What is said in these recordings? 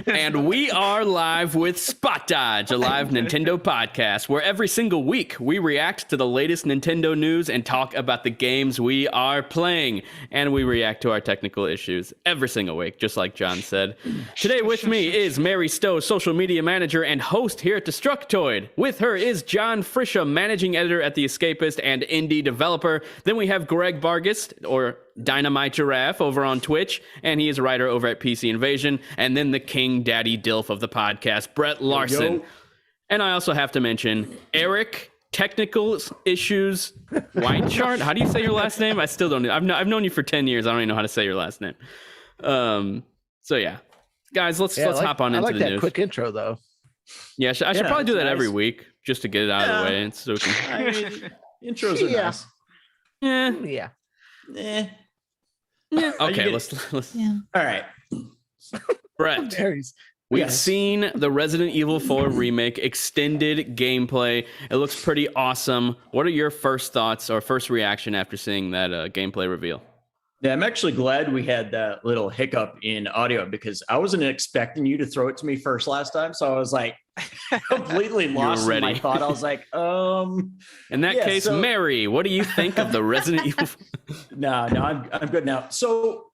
And we are live with Spot Dodge, a live Nintendo podcast where every single week we react to the latest Nintendo news and talk about the games we are playing. And we react to our technical issues every single week, just like John said. Today with me is Mary Stowe, social media manager and host here at Destructoid. With her is John Frisha, managing editor at The Escapist and indie developer. Then we have Greg Vargas, or Dynamite Giraffe, over on Twitch, and he is a writer over at PC Invasion. And then the King Daddy Dilf of the podcast, Brett Larson. Yo. And I also have to mention Eric Technical Issues Weinchart. How do you say your last name? I still don't know. I've known you for 10 years. I don't even know how to say your last name. So yeah, guys, let's hop on into the news. I like that quick intro though. Yeah, I should probably do that every week just to get it out of the way. And so intros are nice. Yeah. Okay, let's. Yeah. All right, Brett. We've seen the Resident Evil 4 remake extended gameplay. It looks pretty awesome. What are your first thoughts or first reaction after seeing that gameplay reveal? Yeah, I'm actually glad we had that little hiccup in audio because I wasn't expecting you to throw it to me first last time. So I was like completely lost in my thought. I was like, In that case, Mary, what do you think of the Resident Evil? No, I'm good now. So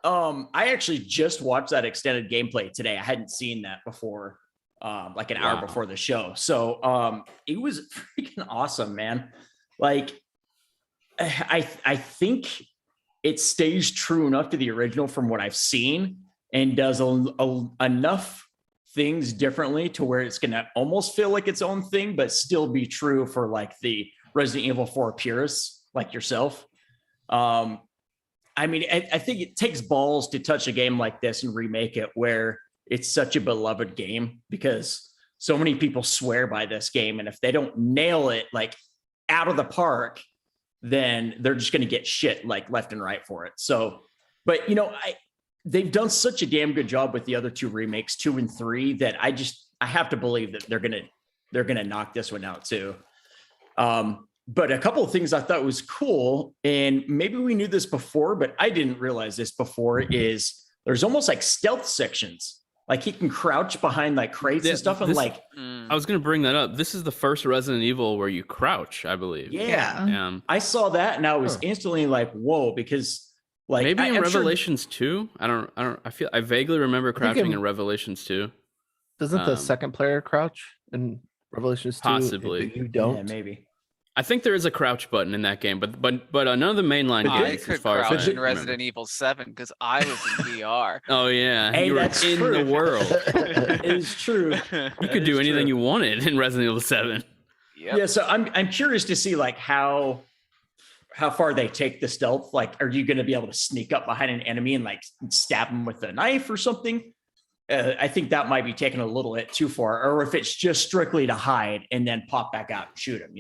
I actually just watched that extended gameplay today. I hadn't seen that before, like an hour before the show. So it was freaking awesome, man. Like, I think it stays true enough to the original from what I've seen and does enough things differently to where it's going to almost feel like its own thing, but still be true for like the Resident Evil 4 purists like yourself. I mean, I think it takes balls to touch a game like this and remake it where it's such a beloved game because so many people swear by this game. And if they don't nail it like out of the park, then they're just going to get shit like left and right for it. So, but they've done such a damn good job with the other two remakes, 2 and 3, that I have to believe that they're going to knock this one out too. But a couple of things I thought was cool, and maybe we knew this before, but I didn't realize this before, is there's almost like stealth sections. Like he can crouch behind like crates and stuff. And I was going to bring that up. This is the first Resident Evil where you crouch, I believe. Yeah. I saw that and I was instantly like, whoa, because like maybe in Revelations 2. I vaguely remember crouching in Revelations 2. Doesn't the second player crouch in Revelations 2? Possibly. You don't? Yeah, maybe. I think there is a crouch button in that game, but none of the mainline games. I could crouch in Resident Evil 7 because I was in VR. Oh yeah, hey, you were that's in true. the world. It is true. You could do anything you wanted in Resident Evil 7. Yep. Yeah, so I'm curious to see like how far they take the stealth. Like, are you going to be able to sneak up behind an enemy and like stab them with a knife or something? I think that might be taken a little bit too far, or if it's just strictly to hide and then pop back out and shoot them,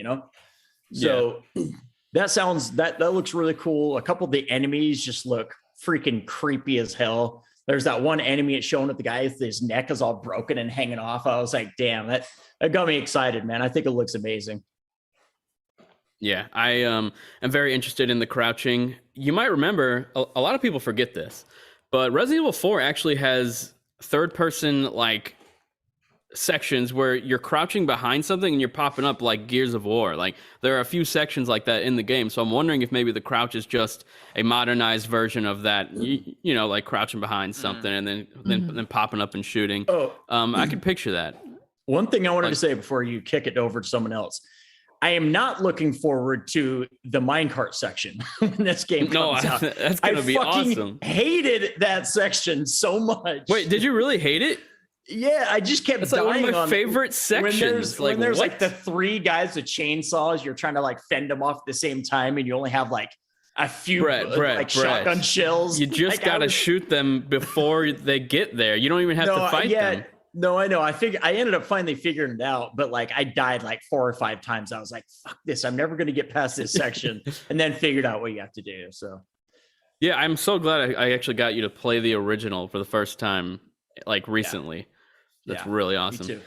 So that looks really cool. A couple of the enemies just look freaking creepy as hell. There's that one enemy it's showing with the guy, his neck is all broken and hanging off. I was like, damn, that got me excited, man. I think it looks amazing. Yeah, I am very interested in the crouching. You might remember, a lot of people forget this, but Resident Evil 4 actually has third person like sections where you're crouching behind something and you're popping up like Gears of War. Like there are a few sections like that in the game. So I'm wondering if maybe the crouch is just a modernized version of that, like crouching behind something and then popping up and shooting. I could picture that. One thing I wanted to say before you kick it over to someone else. I am not looking forward to the minecart section when this game comes out. That's going to be awesome. I hated that section so much. Wait, did you really hate it? Yeah, I just kept dying. Like one of my favorite sections. When there's like the 3 guys with chainsaws, you're trying to like fend them off at the same time, and you only have like a few shotgun shells. You just gotta shoot them before they get there. You don't even have to fight them. No, I know. I ended up finally figuring it out, but like I died like 4 or 5 times. I was like, fuck this. I'm never gonna get past this section, and then figured out what you have to do. So yeah, I'm so glad I actually got you to play the original for the first time like recently. Yeah. That's really awesome. Me too.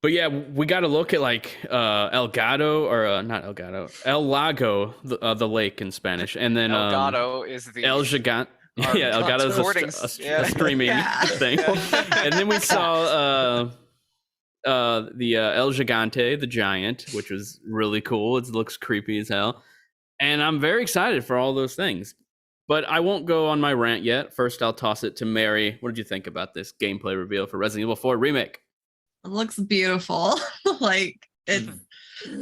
But yeah, we got to look at like El Gato or not El Gato, El Lago, the lake in Spanish, and then El Gato is the El Gigante. our Yeah, Elgato's recordings. a streaming thing. And then we saw the El Gigante, the giant, which was really cool. It looks creepy as hell. And I'm very excited for all those things. But I won't go on my rant yet. First, I'll toss it to Mary. What did you think about this gameplay reveal for Resident Evil 4 Remake? It looks beautiful. Like it's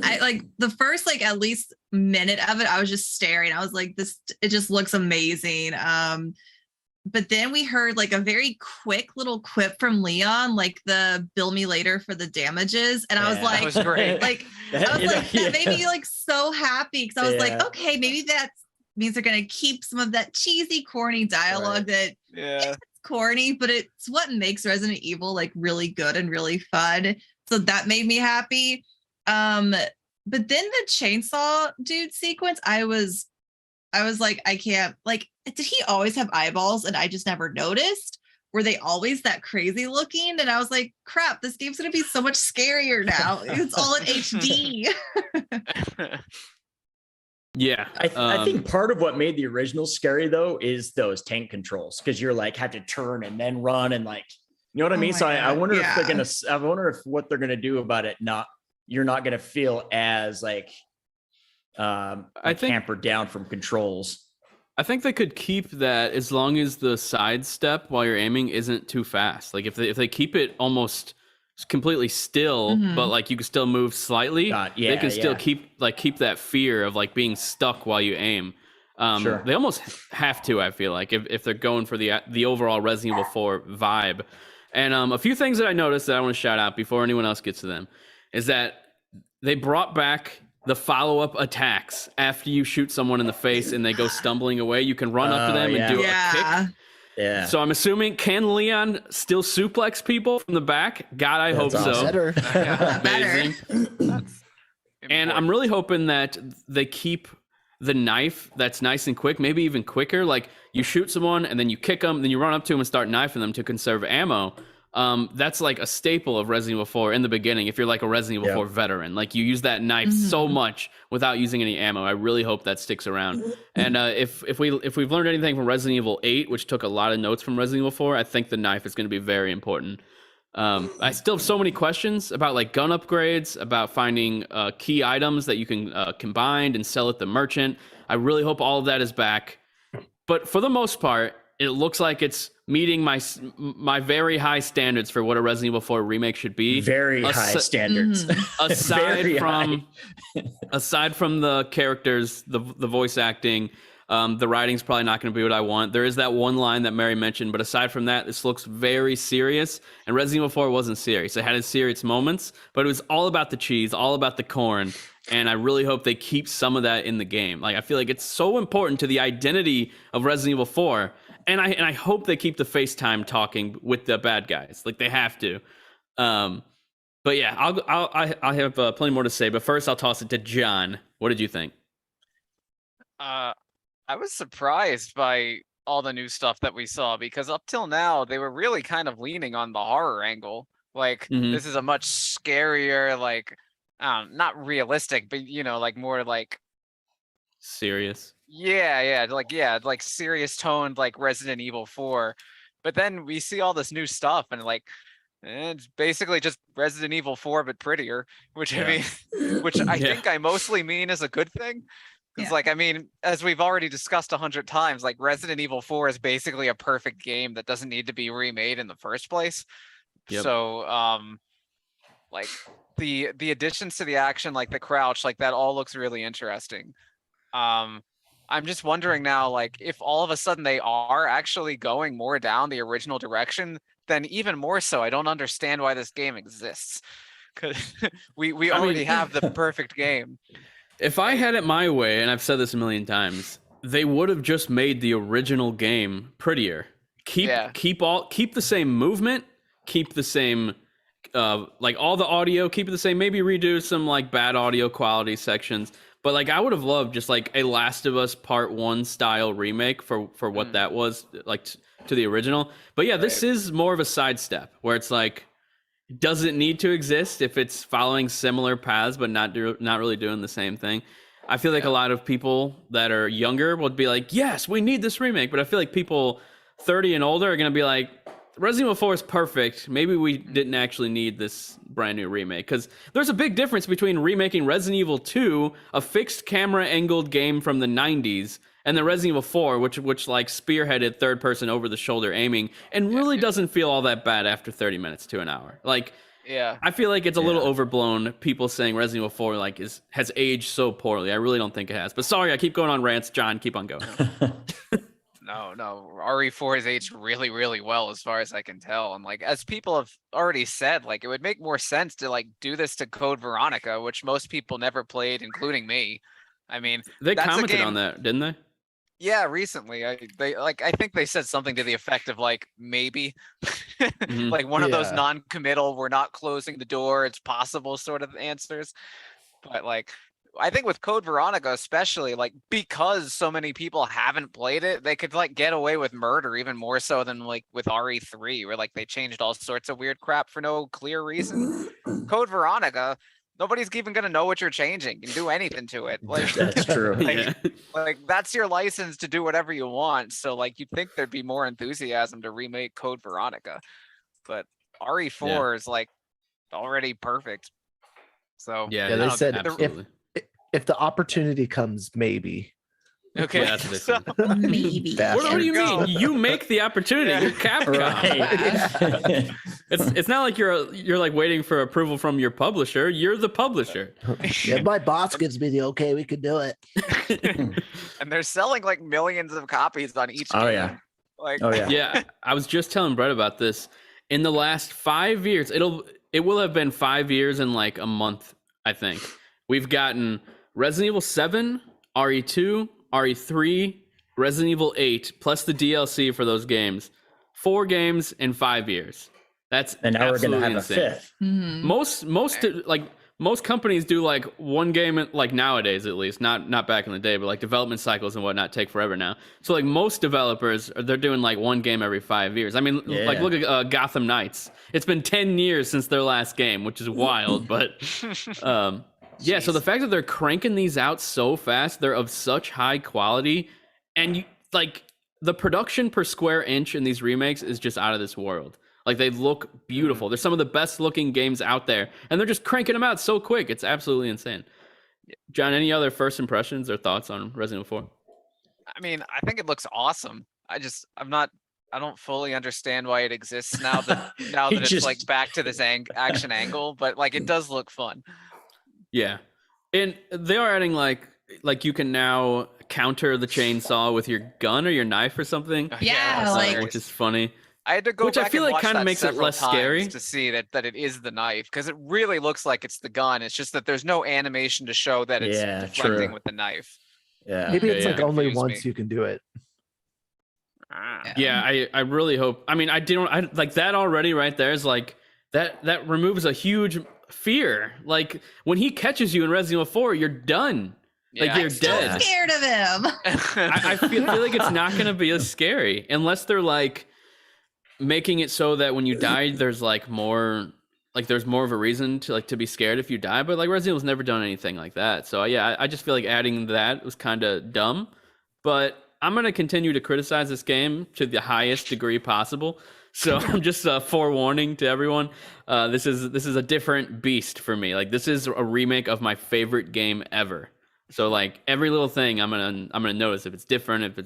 I like the first like at least minute of it, I was just staring. I was like, it just looks amazing. But then we heard like a very quick little quip from Leon, like the bill me later for the damages. And I was like, that was great. like I was like, that made me like so happy because I was like, okay, maybe that means they're gonna keep some of that cheesy, corny dialogue that it's corny, but it's what makes Resident Evil like really good and really fun. So that made me happy. But then the chainsaw dude sequence, I was like, I can't, like, did he always have eyeballs and I just never noticed? Were they always that crazy looking? And I was like, crap, this game's gonna be so much scarier now. It's all in HD. Yeah. I think part of what made the original scary though is those tank controls, because you're like have to turn and then run and like, you know what I mean? So I wonder if they're gonna, I wonder if what they're gonna do about it, you're not gonna feel as like I think hampered down from controls. I think they could keep that as long as the side step while you're aiming isn't too fast. Like if they keep it almost completely still, but like you can still move slightly, they can still keep that fear of like being stuck while you aim. They almost have to, I feel like, if they're going for the overall Resident Evil 4 vibe. And a few things that I noticed that I want to shout out before anyone else gets to them is that they brought back the follow-up attacks after you shoot someone in the face and they go stumbling away. You can run up to them and do a kick. Yeah. So I'm assuming, can Leon still suplex people from the back? God, I hope so. Better. Amazing. And I'm really hoping that they keep the knife that's nice and quick, maybe even quicker. Like you shoot someone and then you kick them, then you run up to them and start knifing them to conserve ammo. That's like a staple of Resident Evil 4 in the beginning. If you're like a Resident Evil 4 veteran, like you use that knife so much without using any ammo. I really hope that sticks around. And if we've learned anything from Resident Evil 8, which took a lot of notes from Resident Evil 4, I think the knife is going to be very important. I still have so many questions about like gun upgrades, about finding key items that you can combine and sell at the merchant. I really hope all of that is back. But for the most part, it looks like it's meeting my very high standards for what a Resident Evil 4 remake should be. Very high standards. Aside from the characters, the voice acting, the writing's probably not going to be what I want. There is that one line that Mary mentioned, but aside from that, this looks very serious. And Resident Evil 4 wasn't serious. It had its serious moments, but it was all about the cheese, all about the corn. And I really hope they keep some of that in the game. Like I feel like it's so important to the identity of Resident Evil 4. And I hope they keep the FaceTime talking with the bad guys. Like they have to. But yeah, I have plenty more to say. But first, I'll toss it to John. What did you think? I was surprised by all the new stuff that we saw, because up till now they were really kind of leaning on the horror angle. Like this is a much scarier, like not realistic, but you know, like more like serious. Like serious toned, like Resident Evil 4. But then we see all this new stuff and like it's basically just Resident Evil 4 but prettier, which I mean, which I think I mostly mean is a good thing. Because like, I mean, as we've already discussed 100 times, like Resident Evil 4 is basically a perfect game that doesn't need to be remade in the first place. So like the additions to the action, like the crouch, like that all looks really interesting. I'm just wondering now, like, if all of a sudden they are actually going more down the original direction, then even more so, I don't understand why this game exists. Because we already have the perfect game. If I had it my way, and I've said this a million times, they would have just made the original game prettier. Keep the same movement, keep the same like all the audio, keep it the same, maybe redo some like bad audio quality sections. But like I would have loved just like a Last of Us Part 1 style remake for what that was like to the original. But yeah, this is more of a sidestep where it's like, does it need to exist if it's following similar paths but not really doing the same thing? I feel like a lot of people that are younger would be like, yes, we need this remake. But I feel like people 30 and older are going to be like, Resident Evil 4 is perfect. Maybe we didn't actually need this brand new remake. Because there's a big difference between remaking Resident Evil 2, a fixed camera angled game from the 90s, and then Resident Evil 4, which like spearheaded third person over the shoulder aiming and really doesn't feel all that bad after 30 minutes to an hour. Like, Yeah. I feel like it's a little overblown. People saying Resident Evil 4 like has aged so poorly. I really don't think it has. But sorry, I keep going on rants. John, keep on going. No. RE4 has aged really, really well as far as I can tell. And like as people have already said, like it would make more sense to like do this to Code Veronica, which most people never played, including me. I mean, They that's a commented game- on that, didn't they? Yeah, recently. I think they said something to the effect of like maybe Mhm. like one of those Yeah. non-committal, we're not closing the door, it's possible sort of answers. But like I think with Code Veronica especially, like because so many people haven't played it, they could like get away with murder even more so than like with RE3, where like they changed all sorts of weird crap for no clear reason. Code Veronica, nobody's even gonna know what you're changing. You can do anything to it. Like That's true. Like- Yeah. like that's your license to do whatever you want. So like you'd think there'd be more enthusiasm to remake Code Veronica, but RE4 is like already perfect. So Yeah, Yeah, they no, said absolutely. if the opportunity comes, maybe. okay. Yeah, that's what they so, said. Maybe. Fast. What do you Go. mean? You make the opportunity. Yeah. You're Capcom. Right. It's not like you're like waiting for approval from your publisher. You're the publisher. Yeah, my boss gives me the okay, we can do it. and they're selling like millions of copies on each Oh, game. yeah. Like Oh yeah. Yeah, I was just telling Brett about this. In the last 5 years, it will have been 5 years in like a month, I think. We've gotten Resident Evil 7, RE2, RE3, Resident Evil 8, plus the DLC for those games. 4 games in 5 years. That's And now we're absolutely gonna have insane. a fifth. Mhm. Most companies do like one game, like nowadays at least, not back in the day, but like development cycles and whatnot take forever now. So like most developers, they're doing like one game every 5 years. I mean, like Yeah. look at Gotham Knights. It's been 10 years since their last game, which is wild. But yeah, so the fact that they're cranking these out so fast, they're of such high quality, and you like the production per square inch in these remakes is just out of this world. Like they look beautiful. They're some of the best looking games out there, and they're just cranking them out so quick. It's absolutely insane. John, any other first impressions or thoughts on Resident Evil 4? I mean, I think it looks awesome. I don't fully understand why it exists now that He it's just- like back to this action angle, but like it does look fun. Yeah, and they are adding like you can now counter the chainsaw with your gun or your knife or something, Yeah, that's like- hilarious. which is funny. I had to go Which I back feel and like watch kinda that makes it several less times scary. to see that it is the knife, because it really looks like it's the gun. It's just that there's no animation to show that it's Yeah, deflecting true. with the knife. Yeah. Maybe Okay, it's yeah. like only Confused once me. you can do it. Yeah, I really hope. I mean, I like that already. Right there is like that removes a huge fear. Like when he catches you in Resident Evil 4, you're done. Like Yeah. you're Still dead. scared of him. I feel like it's not gonna be as scary unless they're like making it so that when you die, there's like more, like there's more of a reason to like to be scared if you die. But like Resident Evil's never done anything like that. So yeah, I just feel like adding that was kind of dumb. But I'm gonna continue to criticize this game to the highest degree possible. So I'm just forewarning to everyone. This is a different beast for me. Like this is a remake of my favorite game ever. So like every little thing I'm gonna notice if it's different, if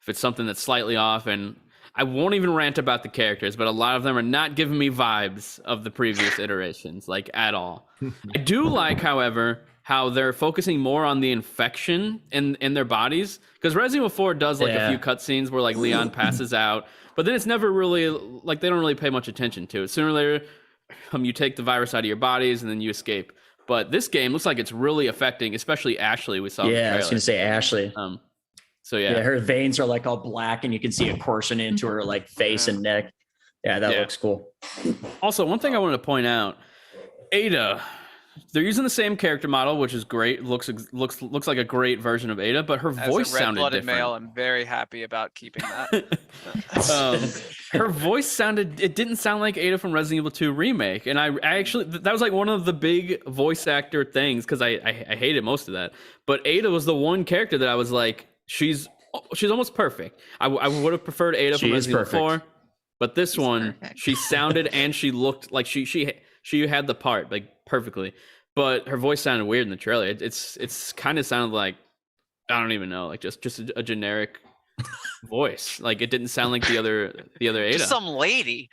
it's something that's slightly off, and I won't even rant about the characters, but a lot of them are not giving me vibes of the previous iterations, like at all. I do like, however, how they're focusing more on the infection in their bodies, because Resident Evil 4 does like a Yeah. few cutscenes where like Leon passes out, but then it's never really like they don't really pay much attention to it. Sooner or later, you take the virus out of your bodies and then you escape. But this game looks like it's really affecting, especially Ashley. We saw. in the Yeah, I was trailer. gonna say Ashley. So Yeah, her veins are like all black, and you can see it coursing into her like face and neck. Yeah, that Yeah. looks cool. Also, one thing I wanted to point out, Ada, they're using the same character model, which is great. Looks like a great version of Ada, but her voice As a sounded red-blooded different. male, I'm very happy about keeping that. Her voice it didn't sound like Ada from Resident Evil 2 Remake. And I actually, that was like one of the big voice actor things, because I hated most of that. But Ada was the one character that I was like, she's almost perfect. I would have preferred Ada from Resident Evil 4. But she's one, perfect. She sounded and she looked like she had the part like perfectly. But her voice sounded weird in the trailer. It's kind of sounded like, I don't even know, like just a generic voice. Like it didn't sound like the other Ada. Just some lady.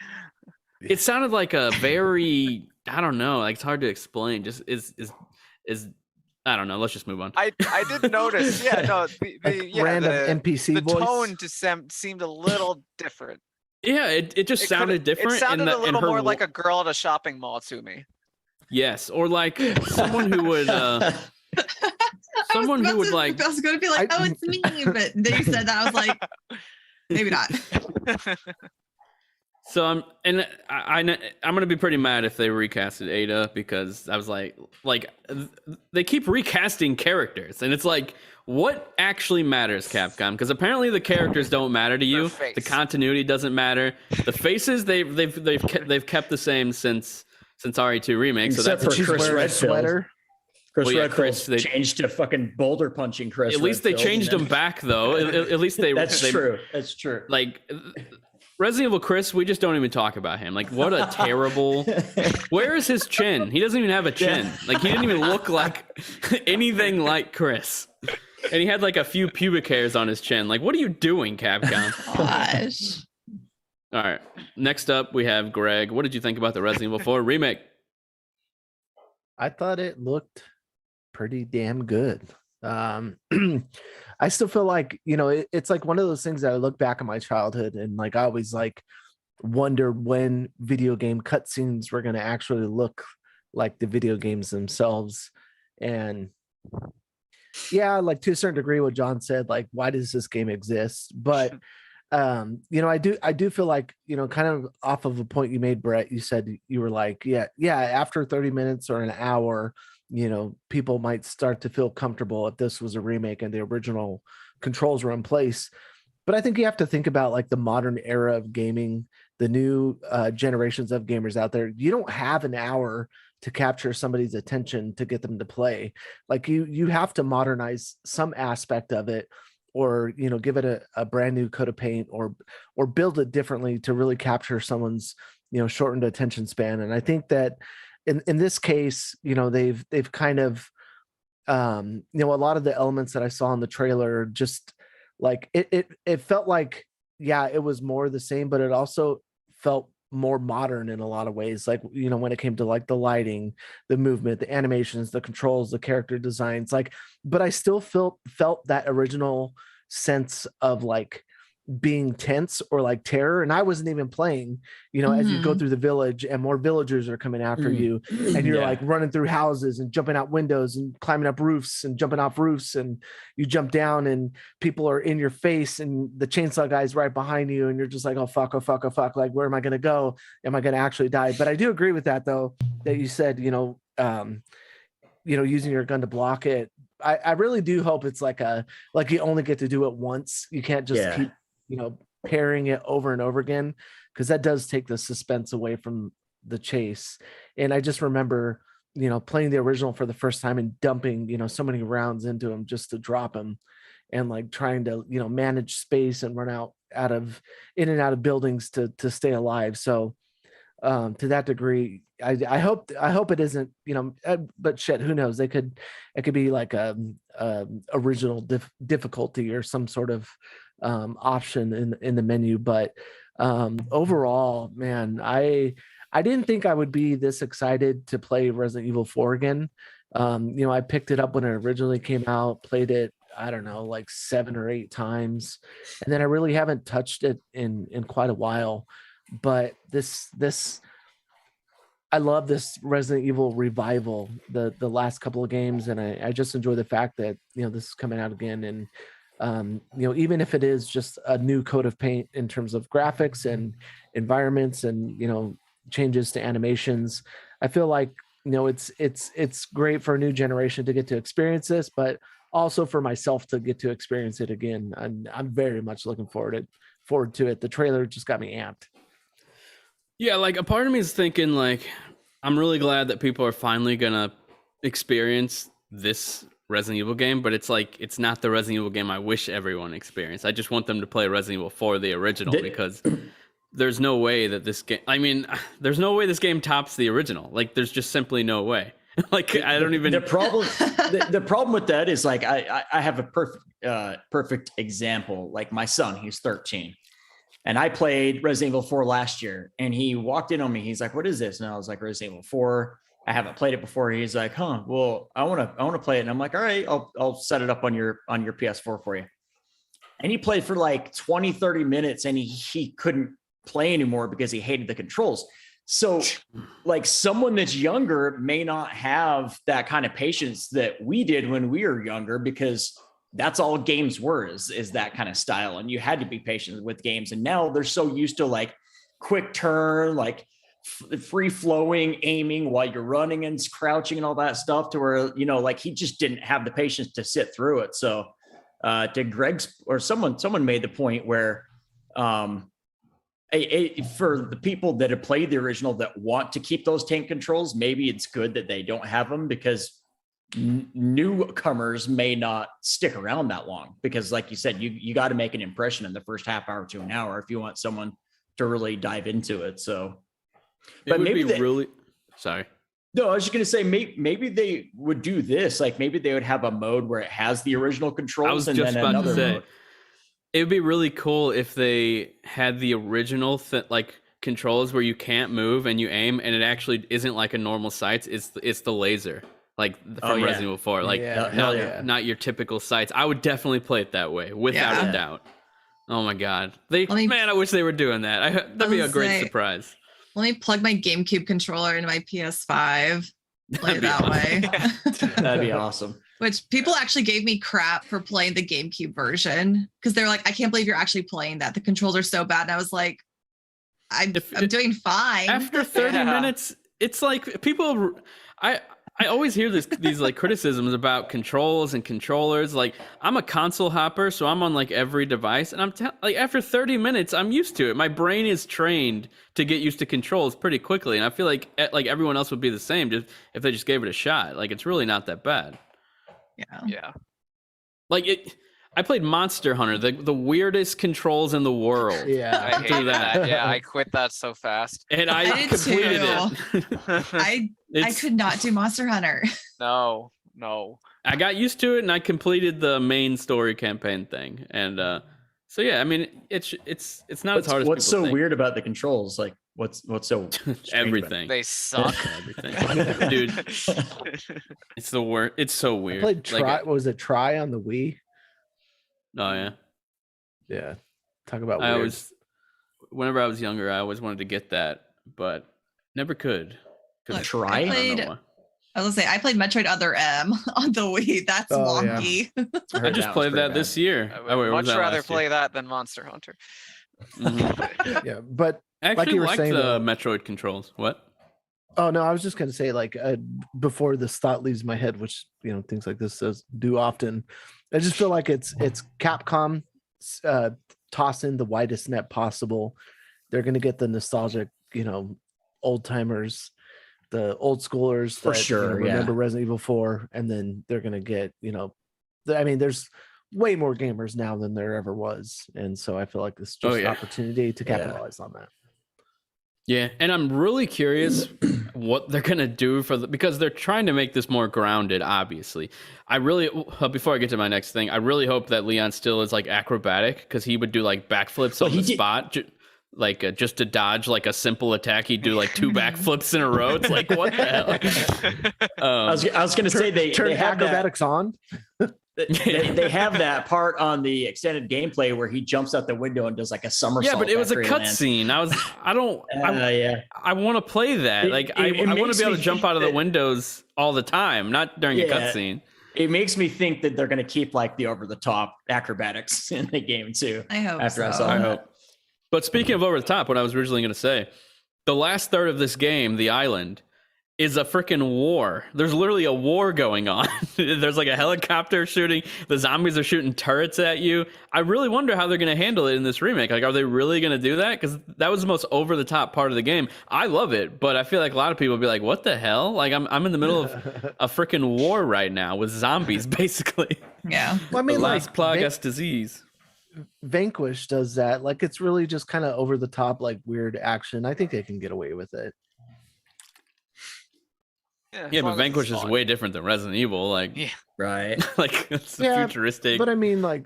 It sounded like a very, I don't know, like it's hard to explain. Just is I don't know. Let's just move on. I did notice. Yeah, no, random NPC voice. The tone to seemed a little different. Yeah, it just sounded different. It sounded a little more like a girl at a shopping mall to me. Yes, or like someone who would someone who would like. I was going to be like, oh, it's me, but then you said that, I was like, maybe not. So I'm gonna be pretty mad if they recasted Ada, because I was like they keep recasting characters, and it's like, what actually matters, Capcom? Because apparently the characters don't matter to you. The continuity doesn't matter. The faces they've kept the same since RE2 Remake. Except so that's for Chris Redfield. Chris they changed to fucking boulder punching Chris. At least Redfield, they changed him back though. At least That's true. That's true. Like Resident Evil Chris, we just don't even talk about him. Like, what a terrible. Where is his chin? He doesn't even have a chin. Like, he didn't even look like anything like Chris. And he had like a few pubic hairs on his chin. Like, what are you doing, Capcom? Gosh. All right. Next up, we have Greg. What did you think about the Resident Evil 4 remake? I thought it looked pretty damn good. I still feel like, it's like one of those things that I look back at my childhood and like I always like wonder when video game cutscenes were going to actually look like the video games themselves. And yeah, like to a certain degree, what John said, like, why does this game exist? But I do feel like, kind of off of a point you made, Brett, you said you were like, yeah, after 30 minutes or an hour, people might start to feel comfortable if this was a remake and the original controls were in place. But I think you have to think about like the modern era of gaming, the new generations of gamers out there. You don't have an hour to capture somebody's attention to get them to play. Like you have to modernize some aspect of it, or give it a brand new coat of paint, or build it differently to really capture someone's shortened attention span. And I think that in this case, they've kind of a lot of the elements that I saw in the trailer, just like it felt like, yeah, it was more the same, but it also felt more modern in a lot of ways. Like, when it came to like the lighting, the movement, the animations, the controls, the character designs, like, but I still felt that original sense of like being tense or like terror. And I wasn't even playing, as you go through the village and more villagers are coming after you, and you're like running through houses and jumping out windows and climbing up roofs and jumping off roofs, and you jump down and people are in your face and the chainsaw guy's right behind you, and you're just like, oh fuck, like, where am I going to go? Am I going to actually die? But I do agree with that though, that you said, using your gun to block it. I really do hope it's like you only get to do it once. You can't just keep pairing it over and over again, because that does take the suspense away from the chase. And I just remember, playing the original for the first time and dumping, so many rounds into him just to drop him, and like trying to, manage space and run in and out of buildings to stay alive. So to that degree, I hope it isn't, but shit, who knows? It could be like a original difficulty or some sort of option in the menu. But overall, man, I didn't think I would be this excited to play Resident Evil 4 again. I picked it up when it originally came out, played it, I don't know, like 7 or 8 times, and then I really haven't touched it in quite a while. But this I love this Resident Evil revival, the last couple of games, and I just enjoy the fact that this is coming out again. And even if it is just a new coat of paint in terms of graphics and environments and changes to animations, I feel like it's great for a new generation to get to experience this, but also for myself to get to experience it again. I'm very much looking forward to it. The trailer just got me amped. Yeah, like a part of me is thinking like, I'm really glad that people are finally gonna experience this Resident Evil game, but it's like, it's not the Resident Evil game I wish everyone experienced. I just want them to play Resident Evil 4, the original, because there's no way that this game, I mean, there's no way this game tops the original. Like, there's just simply no way. Like, I don't even. The problem with that is like, I have a perfect example. Like my son, he's 13. And I played Resident Evil 4 last year, and he walked in on me. He's like, "What is this?" And I was like, "Resident Evil 4. I haven't played it before." He's like, "Huh? Well, I want to play it." And I'm like, "All right, I'll set it up on your PS4 for you." And he played for like 20, 30 minutes, and he couldn't play anymore because he hated the controls. So, like, someone that's younger may not have that kind of patience that we did when we were younger, because that's all games were, is that kind of style. And you had to be patient with games. And now they're so used to like quick turn, like free flowing aiming while you're running and crouching and all that stuff, to where, you know, like he just didn't have the patience to sit through it. So to Greg's, or someone made the point where for the people that have played the original that want to keep those tank controls, maybe it's good that they don't have them, because newcomers may not stick around that long, because like you said, you got to make an impression in the first half hour to an hour if you want someone to really dive into it. So, but maybe sorry. No, I was just going to say, maybe they would do this. Like maybe they would have a mode where it has the original controls. I was just about to say, it would be really cool if they had the original like controls where you can't move and you aim, and it actually isn't like a normal sights. It's the laser. Like from Resident Evil 4, like not your typical sights. I would definitely play it that way, without a doubt. Oh my god, I wish they were doing that. That'd be a great surprise. Let me plug my GameCube controller into my PS5. Play it that way. That'd be awesome. Which people actually gave me crap for playing the GameCube version, because they're like, "I can't believe you're actually playing that. The controls are so bad." And I was like, I'm doing fine. After 30 minutes, it's like people. I always hear these like criticisms about controls and controllers. Like, I'm a console hopper, so I'm on like every device, and like after 30 minutes, I'm used to it. My brain is trained to get used to controls pretty quickly, and I feel like everyone else would be the same just if they just gave it a shot. Like, it's really not that bad. Yeah. Like I played Monster Hunter, the weirdest controls in the world. Yeah, I hated that. Yeah, I quit that so fast. And I completed it. I could not do Monster Hunter. No. I got used to it, and I completed the main story campaign thing. And so yeah, I mean, it's not as hard as what's people so think. weird about the controls? Like what's so everything. They suck. Everything, dude. It's the worst. It's so weird. I played was it Try on the Wii? Oh yeah. Yeah. Talk about weird. Whenever I was younger, I always wanted to get that, but never could. Try? I was gonna say, I played Metroid Other M on the Wii. That's wonky. Yeah. I just played that this year. I would much rather play that than Monster Hunter. Mm-hmm. Yeah, but I actually like you were like saying, the Metroid controls. What? Oh no, I was just gonna say, like, before this thought leaves my head, which things like this do often. I just feel like it's Capcom tossing the widest net possible. They're gonna get the nostalgic, old timers, the old schoolers for sure. Remember Resident Evil 4, and then they're gonna get, I mean, there's way more gamers now than there ever was, and so I feel like this is just an opportunity to capitalize on that. Yeah, and I'm really curious what they're gonna do because they're trying to make this more grounded. Obviously, before I get to my next thing, I really hope that Leon still is like acrobatic, because he would do like backflips on the spot, just to dodge like a simple attack. He'd do like 2 backflips in a row. It's like, what the hell? I was gonna say they have acrobatics on. They have that part on the extended gameplay where he jumps out the window and does like a somersault. Yeah, but it was a cutscene. I want to play that. I want to be able to jump out of the windows all the time, not during a cutscene. It makes me think that they're going to keep like the over the top acrobatics in the game too. I hope. I saw that. But speaking of over the top, what I was originally going to say, the last third of this game, the island, is a freaking war. There's literally a war going on. There's like a helicopter shooting. The zombies are shooting turrets at you. I really wonder how they're going to handle it in this remake. Like, are they really going to do that? Because that was the most over the top part of the game. I love it, but I feel like a lot of people will be like, "What the hell?" Like, I'm in the middle of a freaking war right now with zombies, basically. Yeah. Well, I mean, The like last plague us disease. Vanquish does that. Like, it's really just kind of over the top, like weird action. I think they can get away with it. Yeah, but Vanquish is way different than Resident Evil. Like, Yeah. Right. like it's Yeah, futuristic. But I mean, like,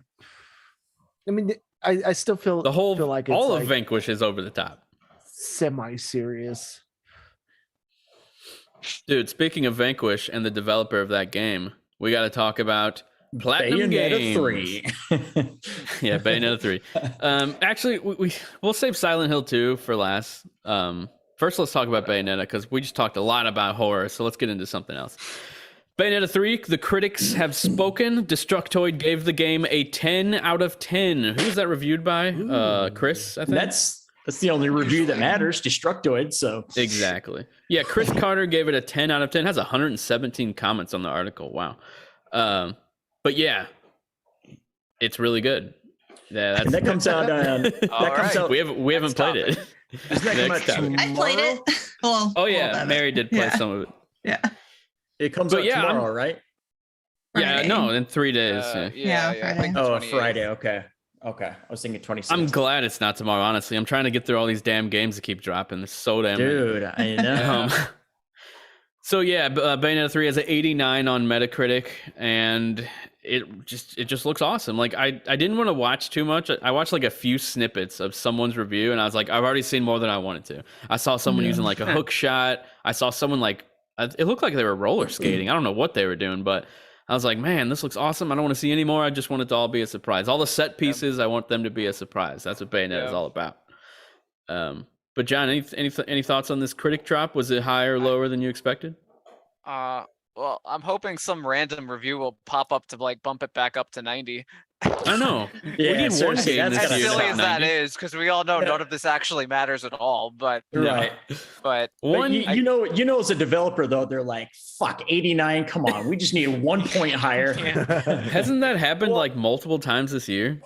I still feel The whole feel like it's all like of Vanquish is over the top. semi-serious. Dude, speaking of Vanquish and the developer of that game, we got to talk about Platinum Bayonetta Games. 3. Yeah, Bayonetta 3. Actually, we'll save Silent Hill 2 for last. First, let's talk about Bayonetta, because we just talked a lot about horror, so let's get into something else. Bayonetta 3, the critics have spoken. Destructoid gave the game a 10 out of 10. Who's that reviewed by? Chris, I think? That's the only review that matters, Destructoid, so. Exactly. Yeah, Chris Carter gave it a 10 out of 10. Has 117 comments on the article. Wow. But yeah, it's really good. Yeah, And that comes out on. We haven't played it. Doesn't that come out I played it. Well, Oh yeah, Mary did play Yeah. some of it. Yeah. It comes But out yeah, tomorrow, right? Yeah, Friday. no, in 3 days. Yeah, I think Oh, 28th. Friday. Okay. I was thinking 26. I'm glad it's not tomorrow. Honestly, I'm trying to get through all these damn games that keep dropping. They're so damn. Dude, I know. So yeah, Bayonetta 3 has an 89 on Metacritic, and it just looks awesome. Like I didn't want to watch too much. I watched like a few snippets of someone's review, and I was like, I've already seen more than I wanted to. I saw someone using like a hook shot. I saw someone like it looked like they were roller skating. I don't know what they were doing, but I was like, man, this looks awesome. I don't want to see any more. I just want it to all be a surprise. All the set pieces, I want them to be a surprise. That's what Bayonetta is all about. But John, any thoughts on this critic drop? Was it higher or lower than you expected? Well, I'm hoping some random review will pop up to like bump it back up to 90. I know. Yeah, we need one seriously, game that's this As year. silly that's as that 90. is, because we all know none of this actually matters at all. But Right. but But you know, as a developer though, they're like, fuck, 89. Come on, we just need 1 point higher. Hasn't that happened like multiple times this year?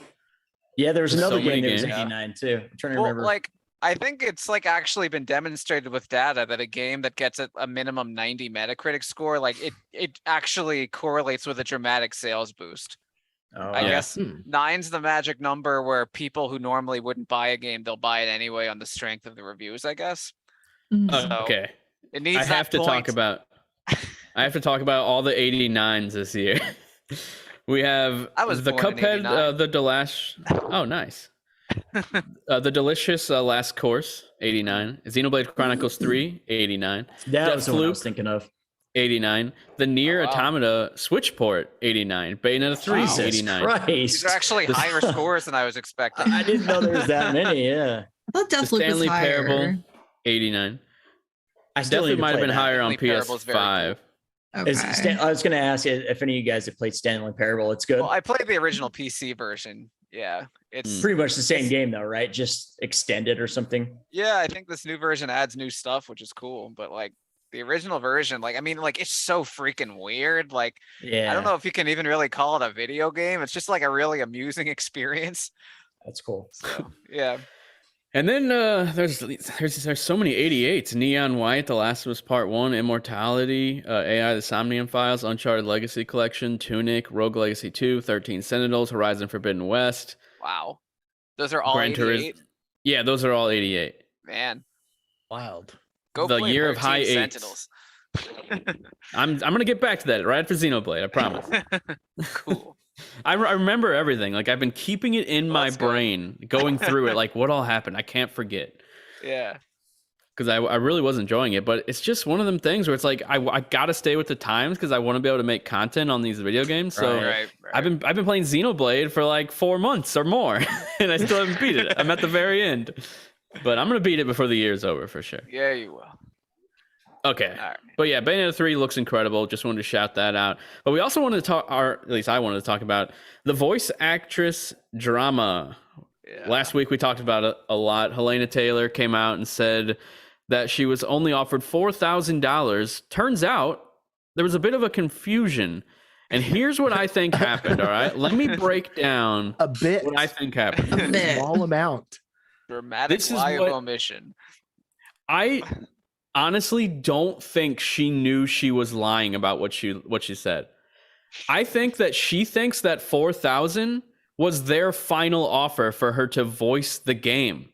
Yeah, there was There's another so many game that was games. 89 too. I'm trying to well, remember. like I think it's like actually been demonstrated with data that a game that gets a minimum 90 Metacritic score, like it actually correlates with a dramatic sales boost. I Yeah. guess 9's the magic number where people who normally wouldn't buy a game, they'll buy it anyway on the strength of the reviews, I guess. So Okay. it needs I have to that talk point. about all the 89s this year. We have I was the born in Cuphead, 89. the Delash. Oh, nice. The Delicious Last Course, 89. Xenoblade Chronicles 3, 89. that was the one I Deathloop, was thinking of. 89. The Nier Oh, wow. Automata Switch port, 89. Bayonetta 3, Jesus 89. Christ. These are actually higher scores than I was expecting. I didn't know there was that many. Yeah. I thought The Deathloop was Stanley higher. Parable, 89. I still need Definitely to might have play been that. higher on Stanley Parable's very PS5. Okay. I was going to ask if any of you guys have played Stanley Parable. It's good. Well, I played the original PC version. Yeah, it's Pretty much the same game though, right? Just extended or something. yeah. I think this new version adds new stuff, which is cool. But like the original version, like I mean, like it's so freaking weird. Like Yeah. I don't know if you can even really call it a video game. It's just like a really amusing experience. That's cool. So yeah. And then there's so many 88s. Neon White, The Last of Us Part 1, Immortality, AI, The Somnium Files, Uncharted Legacy Collection, Tunic, Rogue Legacy 2, 13 Sentinels, Horizon Forbidden West. Wow. Those are all Gran 88. Yeah, those are all 88. Man, Wild. go The play year of 13 high eights. Sentinels. I'm gonna get back to that right after Xenoblade, I promise. Cool. I remember everything. Like I've been keeping it in my that's good. brain, going through it, like what all happened. I can't forget. Yeah. Because I really was enjoying it, but it's just one of them things where it's like I gotta stay with the times because I want to be able to make content on these video games. So Right. I've been playing Xenoblade for like 4 months or more, and I still haven't beat it. I'm at the very end, but I'm gonna beat it before the year's over for sure. Yeah, you will. Okay, All right. but yeah, Bayonetta 3 looks incredible. Just wanted to shout that out. But we also wanted to talk, or at least I wanted to talk about the voice actress drama. Yeah. Last week we talked about it a lot. Helena Taylor came out and said that she was only offered $4,000. Turns out there was a bit of a confusion. And here's what I think happened, all right? Let me break down a bit what I think happened. A bit. Small amount. Dramatic This is lie what- of omission. I honestly don't think she knew she was lying about what she said. I think that she thinks that 4,000 was their final offer for her to voice the game,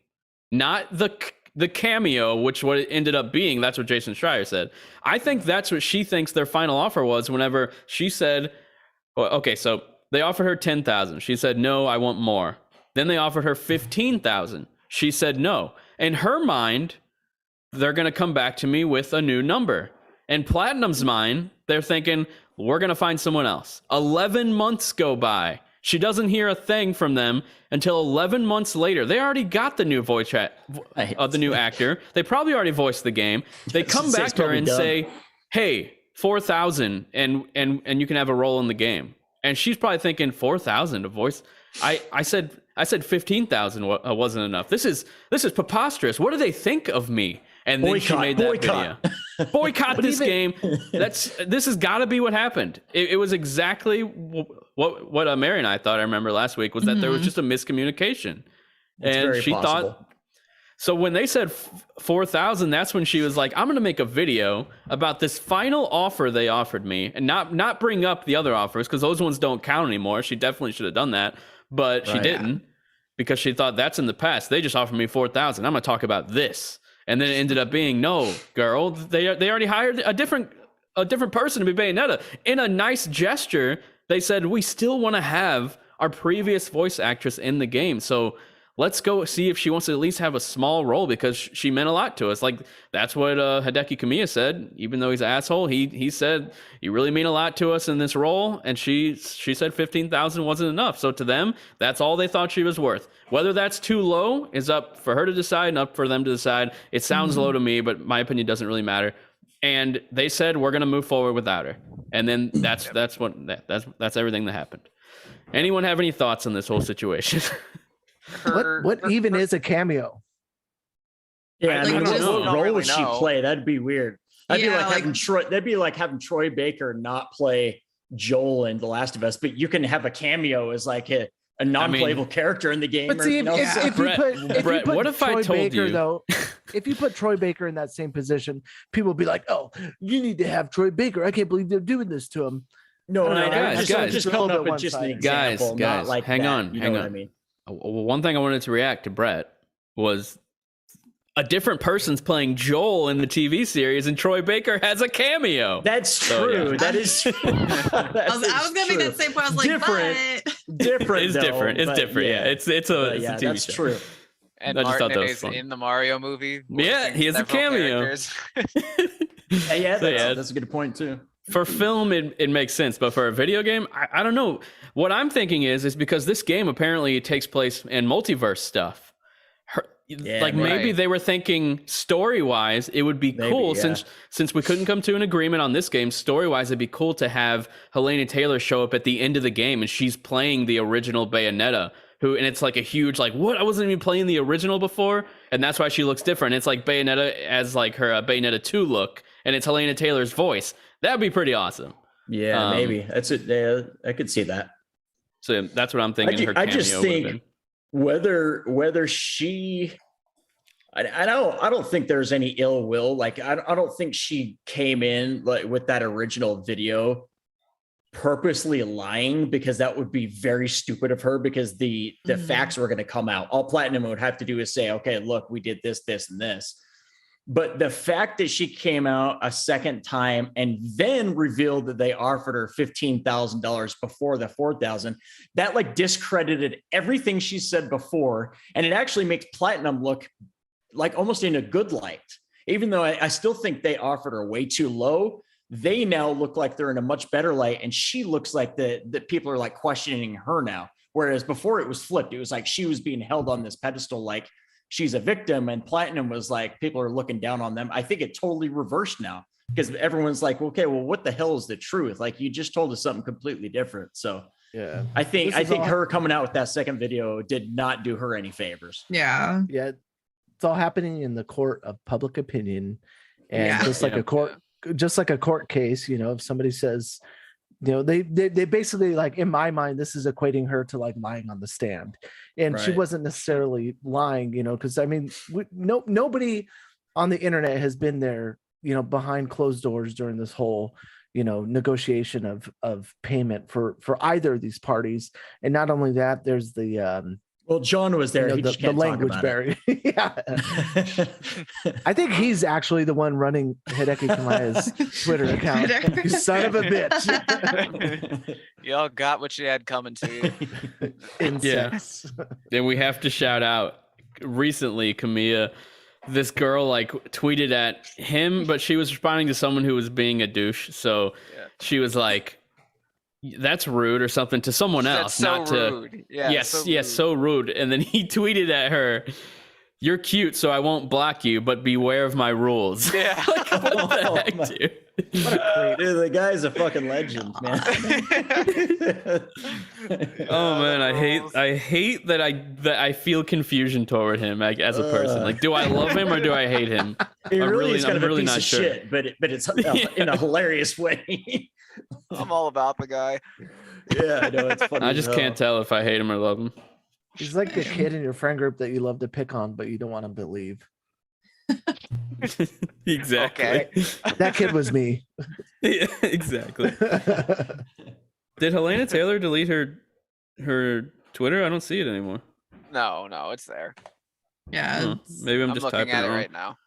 not the cameo, which what it ended up being. That's what Jason Schreier said. I think that's what she thinks their final offer was. Whenever she said, well, okay, so they offered her 10,000. She said, no, I want more. Then they offered her 15,000. She said no. In her mind, they're going to come back to me with a new number. In Platinum's mind, they're thinking, we're going to find someone else. 11 months go by. She doesn't hear a thing from them until 11 months later. They already got the new voice chat of the new actor. They probably already voiced the game. They come back to her and say, hey, 4,000 and you can have a role in the game. And she's probably thinking 4,000 to voice. I said 15,000 wasn't enough. This is preposterous. What do they think of me? And then she made that video. Boycott this game. This has got to be what happened. It was exactly what Mary and I thought. I remember last week was that there was just a miscommunication, and she thought. So when they said 4,000, that's when she was like, "I'm going to make a video about this final offer they offered me, and not bring up the other offers because those ones don't count anymore." She definitely should have done that, but she didn't because she thought that's in the past. They just offered me 4,000. I'm going to talk about this. And then it ended up being, no, girl, they already hired a different person to be Bayonetta. In a nice gesture, they said, we still want to have our previous voice actress in the game. So let's go see if she wants to at least have a small role because she meant a lot to us. Like, that's what Hideki Kamiya said. Even though he's an asshole, he said, you really mean a lot to us in this role. And she said 15,000 wasn't enough. So to them, that's all they thought she was worth. Whether that's too low is up for her to decide and up for them to decide. It sounds low to me, but my opinion doesn't really matter. And they said, we're going to move forward without her. And then that's everything that happened. Anyone have any thoughts on this whole situation? What even is a cameo? Yeah, I mean, Like, what role really would she know. play? That'd be weird. That'd be Yeah, like having Troy. That'd be like having Troy Baker not play Joel in The Last of Us, but you can have a cameo as like a non-playable character in the game. But see, if you put what if I Troy told Baker, you- though, if you put Troy Baker in that same position, people will be like, "Oh, you need to have Troy Baker. I can't believe they're doing this to him." no, guys, just a coming little up bit with just an one-sided. example, Guys, not like hang that, on, you hang know on. what I mean? One thing I wanted to react to Brett was a different person's playing Joel in the TV series, and Troy Baker has a cameo. That's So, true. yeah. That is true. I was gonna make that same point. I was like, Different. but different. It's though, different. It's but different. Yeah, it's a TV that's show. true. And I just thought that Martin was is fun. in the Mario movie. Yeah, voicing he has a several cameo. characters. That's a good point too. For film, it makes sense, but for a video game, I don't know. What I'm thinking is because this game apparently takes place in multiverse stuff. Maybe they were thinking story-wise, it would be cool since we couldn't come to an agreement on this game. Story-wise, it'd be cool to have Helena Taylor show up at the end of the game, and she's playing the original Bayonetta. And it's like a huge what? I wasn't even playing the original before, and that's why she looks different. It's like Bayonetta as like her Bayonetta 2 look, and it's Helena Taylor's voice. That'd be pretty awesome. Yeah, maybe that's it. Yeah, I could see that. So yeah, that's what I'm thinking. I just think whether she, I don't think there's any ill will. Like I don't think she came in like with that original video purposely lying, because that would be very stupid of her, because the facts were going to come out. All Platinum would have to do is say, okay, look, we did this, this, and this. But the fact that she came out a second time and then revealed that they offered her $15,000 before the 4,000, that like discredited everything she said before. And it actually makes Platinum look like almost in a good light. Even though I still think they offered her way too low, they now look like they're in a much better light. And she looks like that people are like questioning her now. Whereas before it was flipped. It was like she was being held on this pedestal like she's a victim, and Platinum was like, people are looking down on them. I think it totally reversed now, because everyone's like, okay, well, what the hell is the truth? Like, you just told us something completely different. So Yeah, I think her coming out with that second video did not do her any favors. yeah. yeah. it's all happening in the court of public opinion, and Yeah. just like a court case, if somebody says, they basically, like, in my mind, this is equating her to like lying on the stand, and she Right. wasn't necessarily lying, because I mean, nobody on the internet has been there, behind closed doors during this whole, negotiation of payment for either of these parties. And not only that, there's the Well, John was there. He just the can't language talk about barrier. Yeah. I think he's actually the one running Hideki Kamiya's Twitter account. You son of a bitch. Y'all got what you had coming to you. Insects. Then we have to shout out recently, Kamiya, this girl like tweeted at him, but she was responding to someone who was being a douche. So she was like, "That's rude" or something to someone else. That's so not rude. to. Yeah. Yes, so yes, rude. so rude. And then he tweeted at her, "You're cute, so I won't block you, but beware of my rules." Yeah. Like, what the heck, dude? Dude, the guy's a fucking legend, man. Oh man, I hate that I feel confusion toward him, like, as a person. Like, do I love him or do I hate him? He I'm really is kind I'm of a really piece not of sure. shit, but it's in a hilarious way. I'm all about the guy. Yeah, I know, it's funny. I as just hell. can't tell if I hate him or love him. He's like the kid in your friend group that you love to pick on, but you don't want to believe. Exactly. Okay. That kid was me. Yeah, exactly. Did Helena Taylor delete her Twitter? I don't see it anymore. No, it's there. Yeah. Huh. Maybe I'm I'm just looking typing at it it wrong. right now.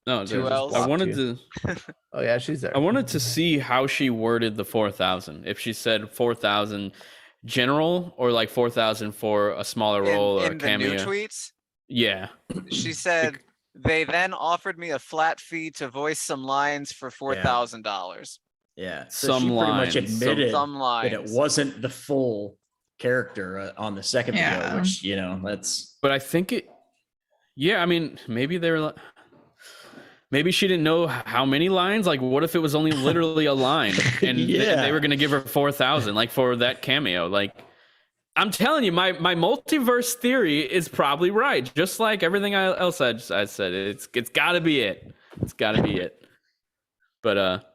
No, Two L's. I wanted you. to. Oh yeah, she's there. I wanted to see how she worded the 4,000. If she said 4,000 general or like 4,000 for a smaller role or a in the cameo. new tweets, Yeah. she said they then offered me a flat fee to voice some lines for $4,000. Yeah, so Some she pretty much lines. admitted Some lines. that it wasn't the full character on the second video, which that's. But I think it. Yeah, I mean, maybe they were like. Maybe she didn't know how many lines. Like, what if it was only literally a line, and they were gonna give her 4,000, like, for that cameo? Like, I'm telling you, my multiverse theory is probably right. Just like everything else I said, it's got to be it. It's got to be it. But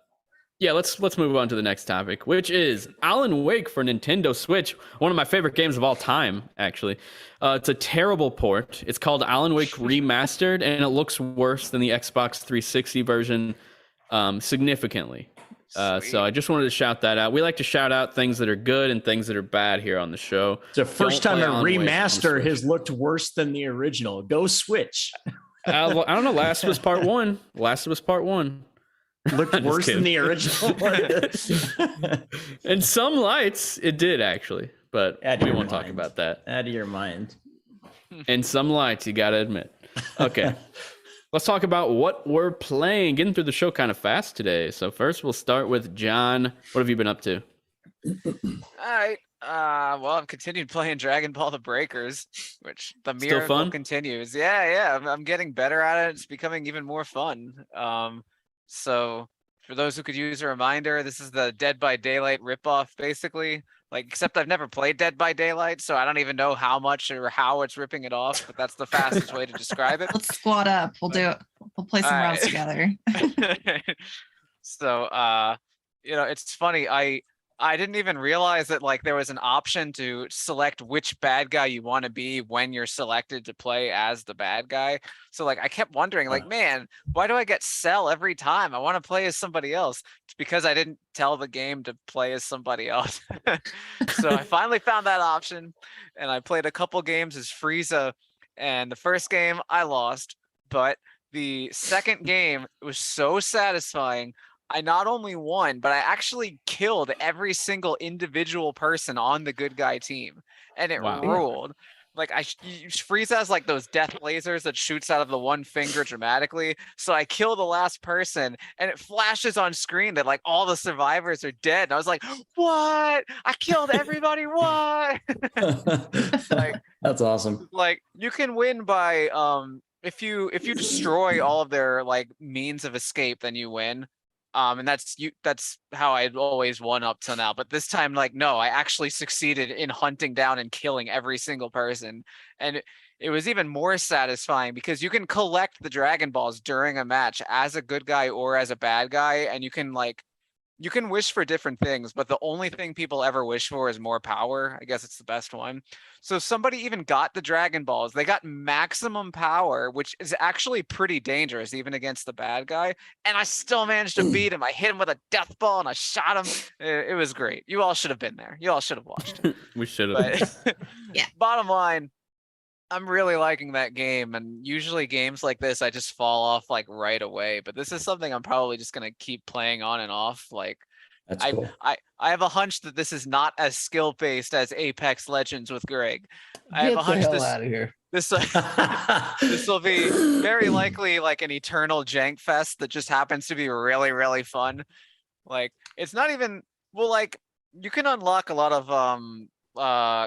yeah, let's move on to the next topic, which is Alan Wake for Nintendo Switch. One of my favorite games of all time, actually. It's a terrible port. It's called Alan Wake Remastered, and it looks worse than the Xbox 360 version significantly. So I just wanted to shout that out. We like to shout out things that are good and things that are bad here on the show. It's the first Don't time play a Alan Wake on remaster Switch. has looked worse than the original. Go Switch. I don't know. Last was part one. Looked worse than kidding. the original. And some lights, it did actually, but Out of we your won't talk mind. about that. Out of your mind. And some lights, you gotta admit. Okay. Let's talk about what we're playing. Getting through the show kind of fast today. So first we'll start with John. What have you been up to? All right. Well, I've continued playing Dragon Ball The Breakers, which the Still miracle fun? continues. Yeah. I'm getting better at it. It's becoming even more fun. So for those who could use a reminder, this is the Dead by Daylight ripoff, basically. Like, except I've never played Dead by Daylight, so I don't even know how much or how it's ripping it off, but that's the fastest way to describe it. Let's squad up. We'll do it. We'll play some All rounds right. together. So it's funny. I didn't even realize that like there was an option to select which bad guy you want to be when you're selected to play as the bad guy. So like I kept wondering, like, man, why do I get Cell every time? I want to play as somebody else. It's because I didn't tell the game to play as somebody else. So I finally found that option, and I played a couple games as Frieza. And the first game I lost, but the second game was so satisfying. I not only won, but I actually killed every single individual person on the good guy team, and it Wow. ruled. Like Frieza has like those death lasers that shoots out of the one finger dramatically. So I kill the last person, and it flashes on screen that like all the survivors are dead. And I was like, "What? I killed everybody! What?" Like, That's awesome. like you can win by if you destroy all of their like means of escape, then you win. And that's how I'd always won up till now. But this time, like, no, I actually succeeded in hunting down and killing every single person. And it was even more satisfying because you can collect the Dragon Balls during a match as a good guy or as a bad guy, and you can wish for different things, but the only thing people ever wish for is more power. I guess it's the best one. So if somebody even got the Dragon Balls, they got maximum power, which is actually pretty dangerous even against the bad guy. And I still managed to beat him. I hit him with a death ball and I shot him. It was great. You all should have been there. You all should have watched it. We should have. But Yeah. Bottom line, I'm really liking that game, and usually games like this I just fall off like right away, but this is something I'm probably just gonna keep playing on and off. Like That's I, cool. I have a hunch that this is not as skill based as Apex Legends with Greg. I have Get a the hunch hell out of here. this this will be very likely like an eternal jank fest that just happens to be really, really fun. Like it's not even, well, like you can unlock a lot of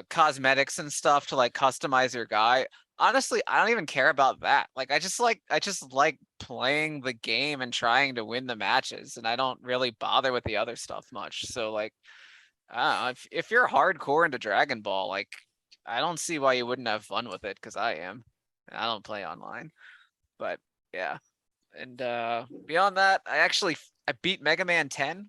cosmetics and stuff to like customize your guy. Honestly, I don't even care about that. Like I just like playing the game and trying to win the matches, and I don't really bother with the other stuff much. So like I don't know, if you're hardcore into Dragon Ball, like I don't see why you wouldn't have fun with it, because I am. And I don't play online. But yeah. And beyond that, I beat Mega Man 10.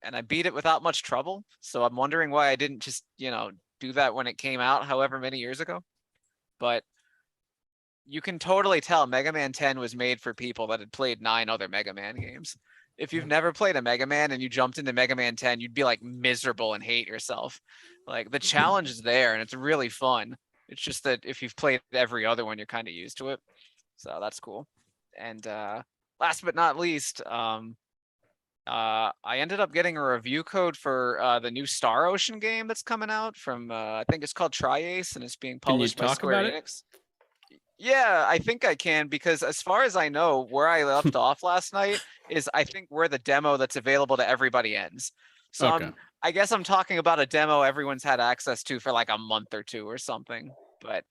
And I beat it without much trouble. So I'm wondering why I didn't just, do that when it came out however many years ago. But you can totally tell Mega Man 10 was made for people that had played 9 other Mega Man games. If you've never played a Mega Man and you jumped into Mega Man 10, you'd be like miserable and hate yourself. Like the challenge is there and it's really fun. It's just that if you've played every other one, you're kind of used to it. So that's cool. And last but not least, I ended up getting a review code for the new Star Ocean game that's coming out from I think it's called Tri-Ace, and it's being published by Square Enix. Yeah, I think I can, because as far as I know, where I left off last night is I think where the demo that's available to everybody ends. So Okay. I guess I'm talking about a demo everyone's had access to for like a month or two or something. But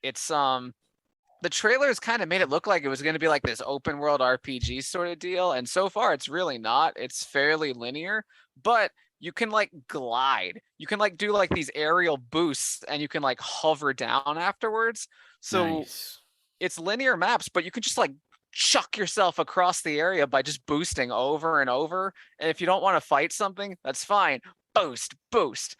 it's the trailers kind of made it look like it was going to be like this open world RPG sort of deal. And so far it's really not. It's fairly linear, but you can like glide. You can like do like these aerial boosts and you can like hover down afterwards. So Nice. it's linear maps, but you can just like chuck yourself across the area by just boosting over and over. And if you don't want to fight something, that's fine. Boost, boost.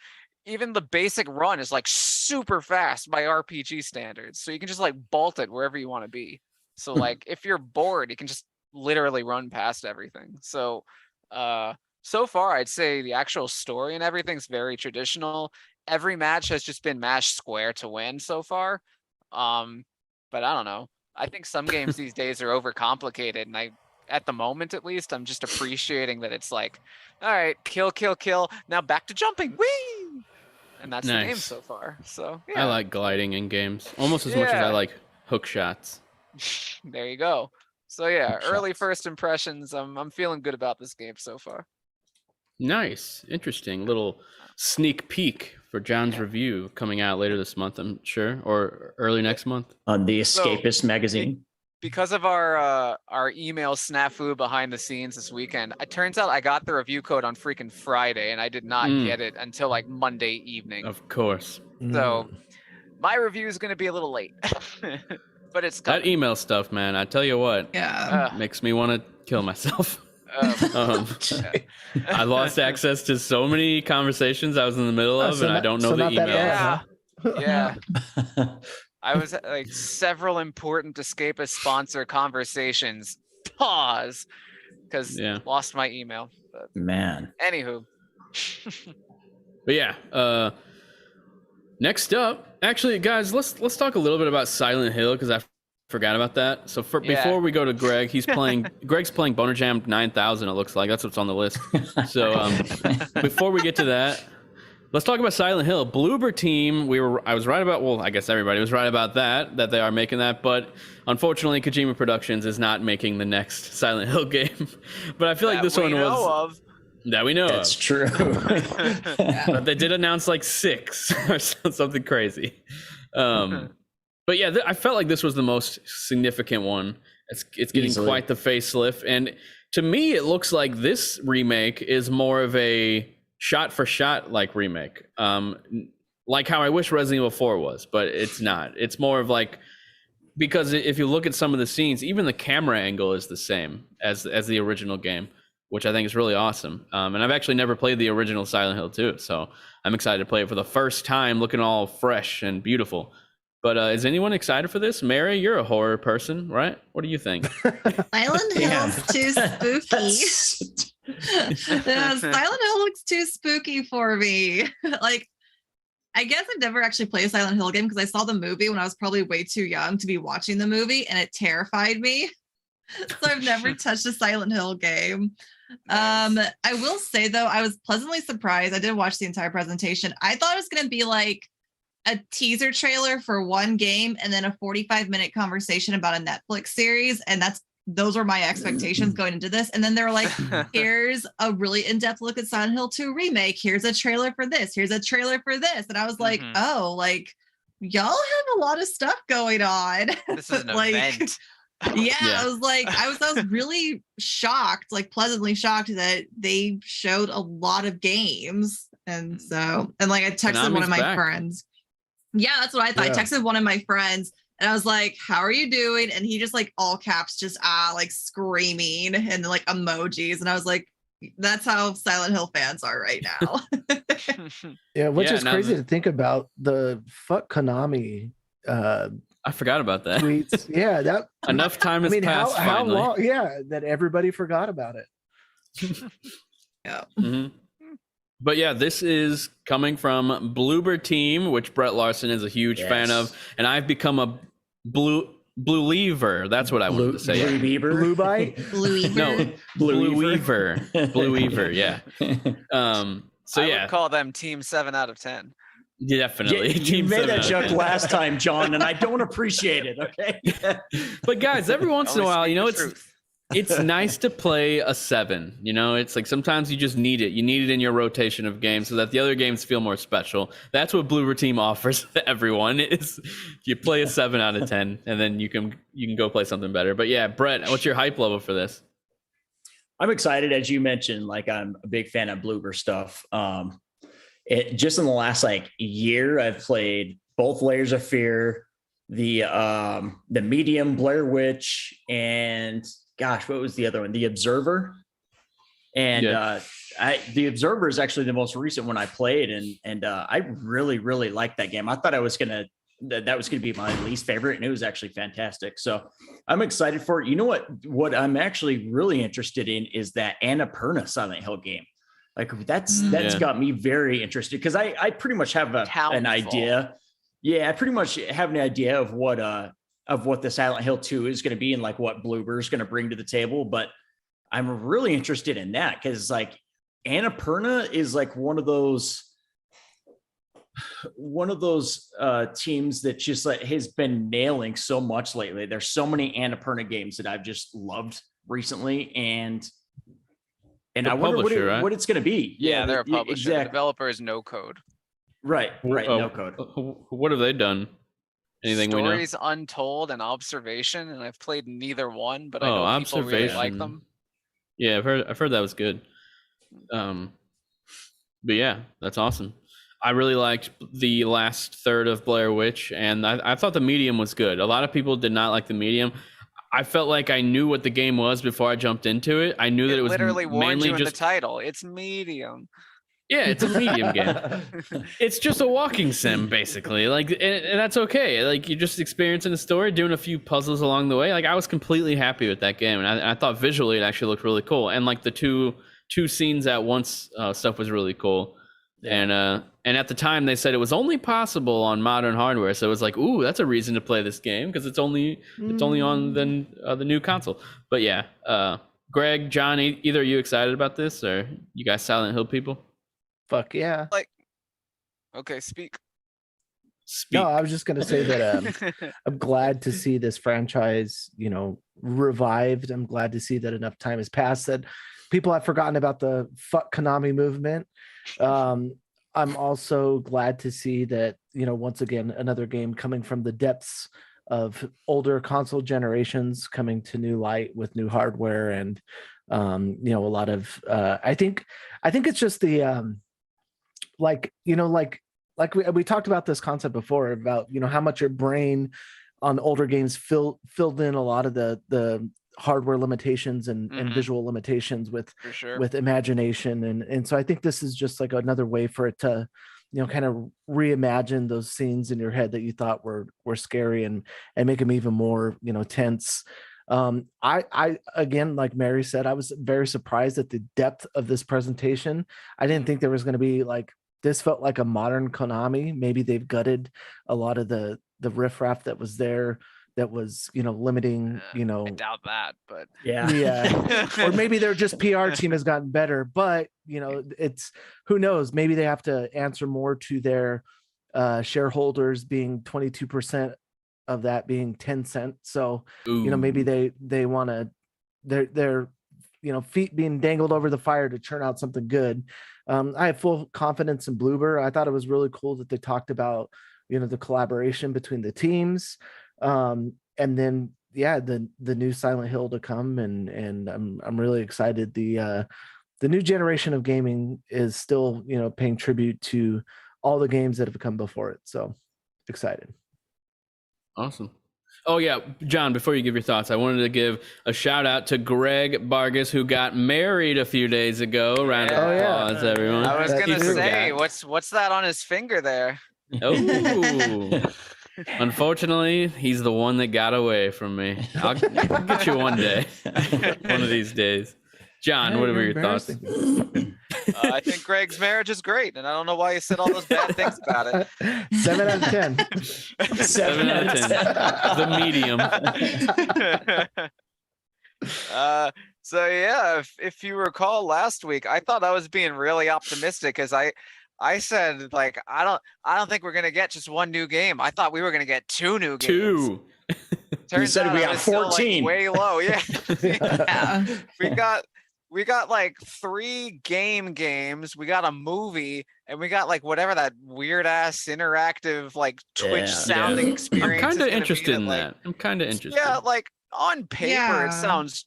Even the basic run is like super fast by RPG standards. So you can just like bolt it wherever you want to be. So like if you're bored, you can just literally run past everything. So so far I'd say the actual story and everything's very traditional. Every match has just been mashed square to win so far. But I don't know. I think some games these days are overcomplicated, and at the moment at least, I'm just appreciating that it's like, all right, kill, kill, kill. Now back to jumping. Whee! And that's the game Nice. so far. So yeah. I like gliding in games almost as much as I like hook shots. There you go. So yeah, Hook early shots. first impressions. I'm feeling good about this game so far. Nice. Interesting. Little sneak peek for John's review coming out later this month, I'm sure, or early next month. On the Escapist magazine. Because of our email snafu behind the scenes this weekend, it turns out I got the review code on freaking Friday, and I did not get it until like Monday evening. Of course. So my review is going to be a little late, but it's coming. That email stuff, man, I tell you what, Yeah. makes me want to kill myself. Yeah. I lost access to so many conversations I was in the middle of, and I don't know the email. Yeah. Yeah. I was like several important Escapist sponsor conversations. Pause. Because lost my email. But Man. anywho. But yeah, next up, actually, guys, let's talk a little bit about Silent Hill, because I forgot about that. So before we go to Greg, Greg's playing Boner Jam 9000. It looks like that's what's on the list. So before we get to that, let's talk about Silent Hill. Bloober Team. I was right about. Well, I guess everybody was right about that they are making that. But unfortunately, Kojima Productions is not making the next Silent Hill game. But I feel like this one was that we know That's of. true. But they did announce like 6 or something crazy. But yeah, I felt like this was the most significant one. It's getting Easily. quite the facelift, and to me, it looks like this remake is more of a shot-for-shot like remake, like how I wish Resident Evil 4 was, but it's not. It's more of like because if you look at some of the scenes, even the camera angle is the same as the original game, which I think is really awesome. And I've actually never played the original Silent Hill 2, so I'm excited to play it for the first time, looking all fresh and beautiful. But is anyone excited for this? Mary, you're a horror person, right? What do you think? Silent Hill's too spooky. Silent Hill looks too spooky for me. Like, I guess I've never actually played a Silent Hill game because I saw the movie when I was probably way too young to be watching the movie, and it terrified me. So I've never touched a Silent Hill game. I will say though, I was pleasantly surprised. I did watch the entire presentation. I thought it was going to be like a teaser trailer for one game and then a 45-minute conversation about a Netflix series, and those were my expectations going into this. And then they're like, here's a really in-depth look at Silent Hill 2 remake. Here's a trailer for this. Here's a trailer for this. And I was like, oh, like y'all have a lot of stuff going on. This is an like, event. Yeah, I was like, I was really shocked, like pleasantly shocked that they showed a lot of games. And so, and like I texted one of my friends. Yeah, that's what I thought. I texted one of my friends and I was like, how are you doing? And he just like all caps, just like screaming and like emojis. And I was like, that's how Silent Hill fans are right now. Yeah, which is crazy to think about. The fuck Konami I forgot about that. Tweets. Yeah, that enough time has passed. How long? Yeah, that everybody forgot about it. Yeah. Mm-hmm. But yeah, this is coming from Bloober Team, which Brett Larson is a huge fan of, and I've become a Blue-lever. That's what I wanted to say. Blue Beaver? Blue Bite? Blue No, Blue Weaver. Blue Weaver, yeah. So I would call them Team 7 out of 10. Definitely. You made that joke last time, John, and I don't appreciate it, okay? But guys, every once in a while, you know, it's nice to play a 7. You know, it's like sometimes you just need it. You need it in your rotation of games so that the other games feel more special. That's what Bloober Team offers to everyone. Is you play a 7 out of 10, and then you can go play something better. But yeah, Brett, what's your hype level for this? I'm excited, as you mentioned. Like, I'm a big fan of Bloober stuff. It just in the last like year, I've played both Layers of Fear, the medium Blair Witch, and gosh, what was the other one? The Observer. And the Observer is actually the most recent one I played, and I really, really liked that game. I thought that was gonna be my least favorite, and it was actually fantastic. So I'm excited for it. You know what I'm actually really interested in is that Annapurna Silent Hill game. Like that's got me very interested because I pretty much have an idea. Yeah, I pretty much have an idea of what the Silent Hill 2 is going to be and like what Bloober is going to bring to the table. But I'm really interested in that because like Annapurna is like one of those teams that just like has been nailing so much lately. There's so many Annapurna games that I've just loved recently, and I wonder what it's going to be. Yeah, they're a publisher. Exactly. The developer is No Code. Right. No Code. What have they done? Anything we know? Stories Untold and Observation, and I've played neither one, but I know people really like them. Yeah, I've heard that was good. But yeah, that's awesome. I really liked the last third of Blair Witch, and I thought the medium was good. A lot of people did not like the medium. I felt like I knew what the game was before I jumped into it. I knew that it was literally warned you in just the title. It's medium. Yeah, it's a medium game. It's just a walking sim, basically. Like, and that's okay. Like, you're just experiencing the story, doing a few puzzles along the way. Like, I was completely happy with that game, and I thought visually it actually looked really cool. And like the two scenes at once stuff was really cool. Yeah. And at the time they said it was only possible on modern hardware, so it was like, ooh, that's a reason to play this game because it's only on the new console. But yeah, Greg, John, either are you excited about this, or you guys Silent Hill people? Fuck yeah! Like, okay, speak. No, I was just gonna say that I'm glad to see this franchise, you know, revived. I'm glad to see that enough time has passed that people have forgotten about the fuck Konami movement. I'm also glad to see that, you know, once again, another game coming from the depths of older console generations coming to new light with new hardware. And, you know, a lot of, I think it's just the, like we talked about this concept before about, you know, how much your brain on older games filled in a lot of the hardware limitations and visual limitations with For sure. with imagination, and so I think this is just like another way for it to, you know, kind of reimagine those scenes in your head that you thought were scary and make them even more, you know, tense. I again, like Mary said, I was very surprised at the depth of this presentation. I didn't think there was going to be like, this felt like a modern Konami. Maybe they've gutted a lot of the riffraff that was there, that was, you know, limiting, you know. I doubt that, but yeah. Or maybe their just PR team has gotten better, but you know, it's, who knows, maybe they have to answer more to their shareholders, being 22% of that being 10 cents. So, you know, maybe they want to, they're, you know, feet being dangled over the fire to churn out something good. I have full confidence in Bloober. I thought it was really cool that they talked about, you know, the collaboration between the teams. And then, yeah, the new Silent Hill to come, and I'm really excited. The new generation of gaming is still, you know, paying tribute to all the games that have come before it. So excited. Awesome. Oh yeah, John, before you give your thoughts, I wanted to give a shout out to Greg Vargas, who got married a few days ago. Round of applause, everyone. I was gonna say, what's that on his finger there? Oh. Unfortunately, he's the one that got away from me. I'll get you one day, one of these days. John, what are your thoughts? I think Greg's marriage is great, and I don't know why you said all those bad things about it. 7 out of 10. 7 out of 10. The medium. So yeah, if you recall last week, I thought I was being really optimistic because I said, like, I don't think we're gonna get just one new game. I thought we were gonna get 2 new games. 2. Turns out we got 14. Still, like, way low. Yeah. Yeah. We got like 3 games. We got a movie, and we got like whatever that weird ass interactive like Twitch sounding experience. I'm kind of interested in that. I'm kind of interested. Yeah, like on paper it sounds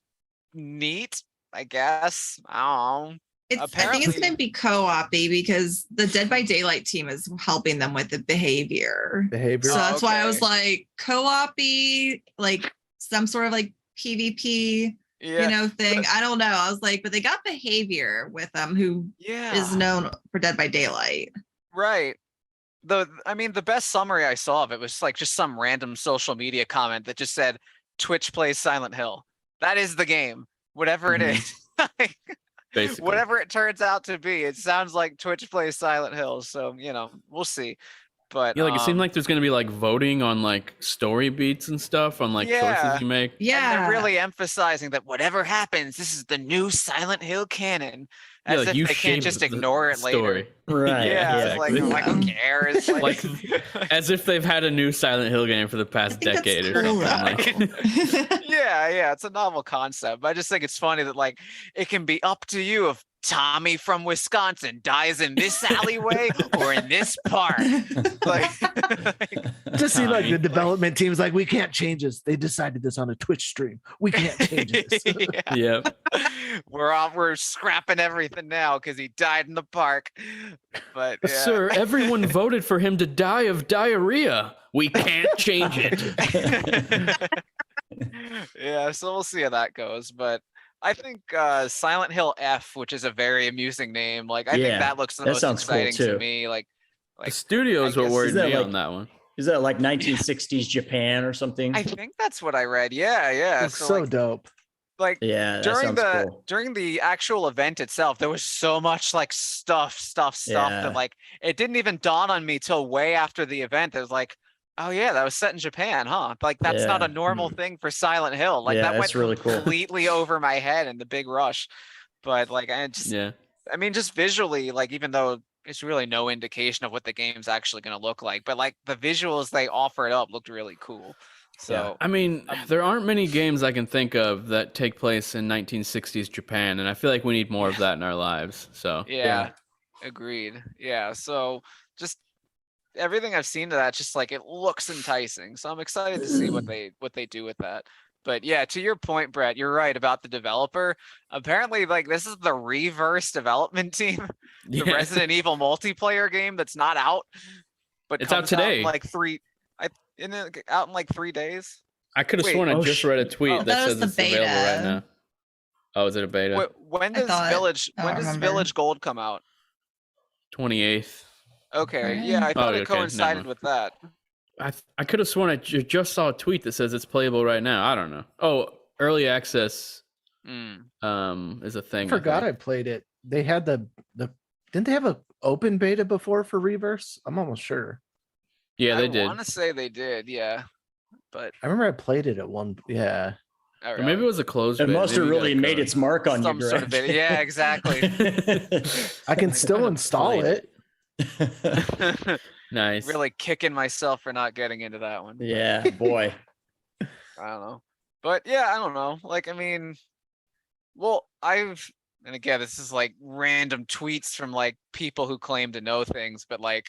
neat, I guess. I don't know. I think it's going to be co-op-y because the Dead by Daylight team is helping them with the behavior. So that's why I was like, co-op-y, like some sort of like PvP, you know, thing. I don't know. I was like, but they got behavior with them, who is known for Dead by Daylight. Right. I mean, the best summary I saw of it was like just some random social media comment that just said, Twitch plays Silent Hill. That is the game, whatever it is. Basically. Whatever it turns out to be, it sounds like Twitch plays Silent Hill. So, you know, we'll see. But yeah, like it seemed like there's gonna be like voting on like story beats and stuff on like choices you make. Yeah, and they're really emphasizing that whatever happens, this is the new Silent Hill canon. As like if they can't just ignore it later. Right. Yeah, exactly. like who cares? Like as if they've had a new Silent Hill game for the past decade or something. Like. Yeah, it's a novel concept. But I just think it's funny that like it can be up to you if Tommy from Wisconsin dies in this alleyway or in this park. Like just see like the development team's like, we can't change this. They decided this on a Twitch stream. We can't change this. Yep. We're scrapping everything now because he died in the park. But sir, everyone voted for him to die of diarrhea. We can't change it. Yeah, so we'll see how that goes. But I think Silent Hill F, which is a very amusing name, like I think that looks the most exciting to me. Like the studio's what worried me on that one. Is that like 1960s Japan or something? I think that's what I read. Yeah. It's so like, dope. Like cool. during the actual event itself, there was so much like stuff that like it didn't even dawn on me till way after the event. It was like, oh yeah, that was set in Japan, huh? Like that's not a normal thing for Silent Hill. Like that went really completely over my head in the big rush. But like I mean, just visually, like even though it's really no indication of what the game's actually going to look like, but like the visuals they offered up looked really cool. So I mean, there aren't many games I can think of that take place in 1960s Japan, and I feel like we need more of that in our lives. So agreed. Yeah, so just everything I've seen to that, just like it looks enticing. So I'm excited to see what they do with that. But yeah, to your point, Brett, you're right about the developer. Apparently, like this is the reverse development team, the Resident Evil multiplayer game that's not out, but it's out today. out in like 3 days? I could have sworn I just read a tweet that says it's available right now. Oh, is it a beta? When does Village Gold come out? 28th. Okay, yeah, I thought it coincided with that. I could have sworn I just saw a tweet that says it's playable right now. I don't know. Oh, early access is a thing. I forgot I played it. They had the didn't they have an open beta before for Reverse? I'm almost sure. Yeah, they did. I want to say they did, yeah. But I remember I played it at one. Yeah. Or maybe it was a closed beta. It must have really made its mark on you, sort of beta. Yeah, exactly. I can still install it. Nice. Really kicking myself for not getting into that one. Yeah, boy. I don't know. But yeah, I don't know. Like, I mean, well, and again, this is like random tweets from like people who claim to know things, but like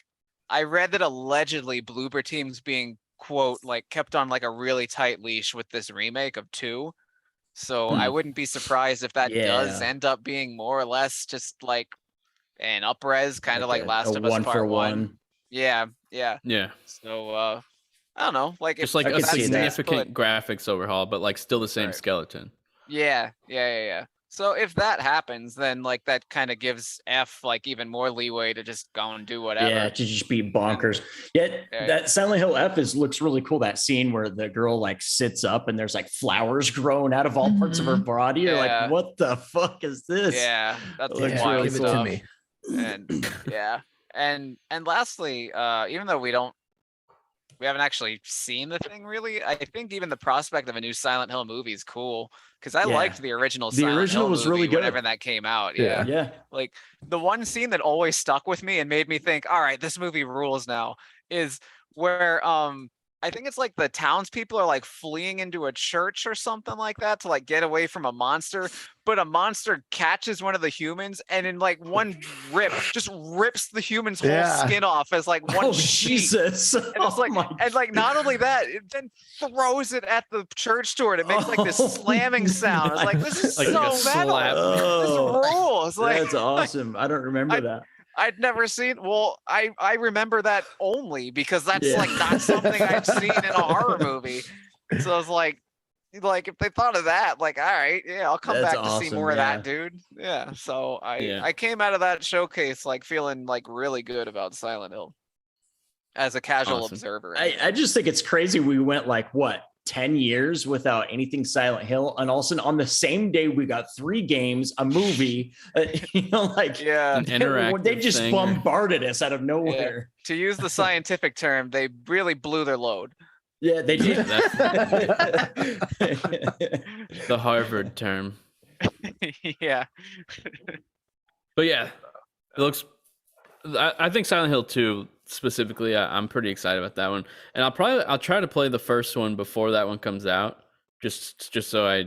I read that allegedly Bloober Team's being, quote, like kept on like a really tight leash with this remake of 2. So I wouldn't be surprised if that does end up being more or less just like an up-res, kind of like Last of Us Part 1. Yeah. So I don't know, like just like a significant graphics overhaul, but like still the same skeleton. Yeah. So if that happens, then like that kind of gives F like even more leeway to just go and do whatever. Yeah, to just be bonkers. That Silent Hill F looks really cool. That scene where the girl like sits up and there's like flowers growing out of all parts of her body. You're like, what the fuck is this? Yeah, that's looks wild give it stuff. to me. And and lastly, even though we haven't actually seen the thing really, I think even the prospect of a new Silent Hill movie is cool because I liked the original. The original was really good whenever that came out. Yeah. Like the one scene that always stuck with me and made me think, all right, this movie rules now, is where I think it's like the townspeople are like fleeing into a church or something like that to like get away from a monster, but a monster catches one of the humans and in like one rip just rips the human's whole skin off as like one sheet. Jesus. And it's like, and like not only that, it then throws it at the church door and it makes like this slamming sound. It's like, this is like so metal. This rules. Like, that's awesome. I don't remember that. I'd never seen. Well, I remember that only because that's like not something I've seen in a horror movie. So I was like if they thought of that, like, all right, I'll come back to see more of that, dude. Yeah. So I came out of that showcase like feeling like really good about Silent Hill as a casual observer. I just think it's crazy. We went like 10 years without anything Silent Hill, and all of a sudden on the same day we got 3 games, a movie, they just bombarded us out of nowhere. To use the scientific term, they really blew their load. Yeah, they did. The Harvard term. Yeah. But yeah, it looks. I think Silent Hill 2 specifically, I'm pretty excited about that one, and I'll try to play the first one before that one comes out, just so I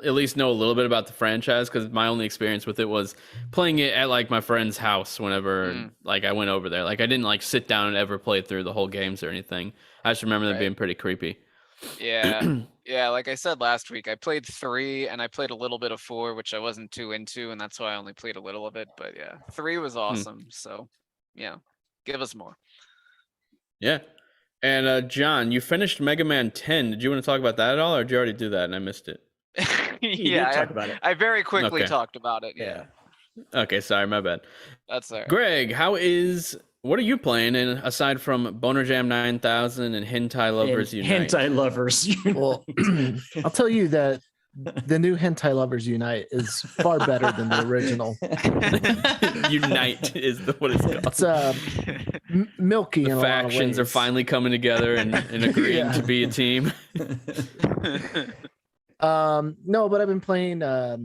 at least know a little bit about the franchise, because my only experience with it was playing it at like my friend's house whenever like I went over there. Like I didn't like sit down and ever play through the whole games or anything. I just remember them being pretty creepy. Yeah, like I said last week, I played 3 and I played a little bit of 4, which I wasn't too into, and that's why I only played a little of it. But yeah, 3 was awesome. So yeah, give us more. Yeah. And John, you finished Mega Man 10. Did you want to talk about that at all, or did you already do that and I missed it? Talk about it. I very quickly talked about it. Yeah. Okay, sorry, my bad. That's all right. Greg, what are you playing? And aside from Boner Jam 9000 and Hentai Lovers Unite? Hentai Lovers Unite. Well, I'll tell you that the new Hentai Lovers Unite is far better than the original. Unite is what it's called. It's milky. The factions are finally coming together and agreeing to be a team. No, but I've been playing a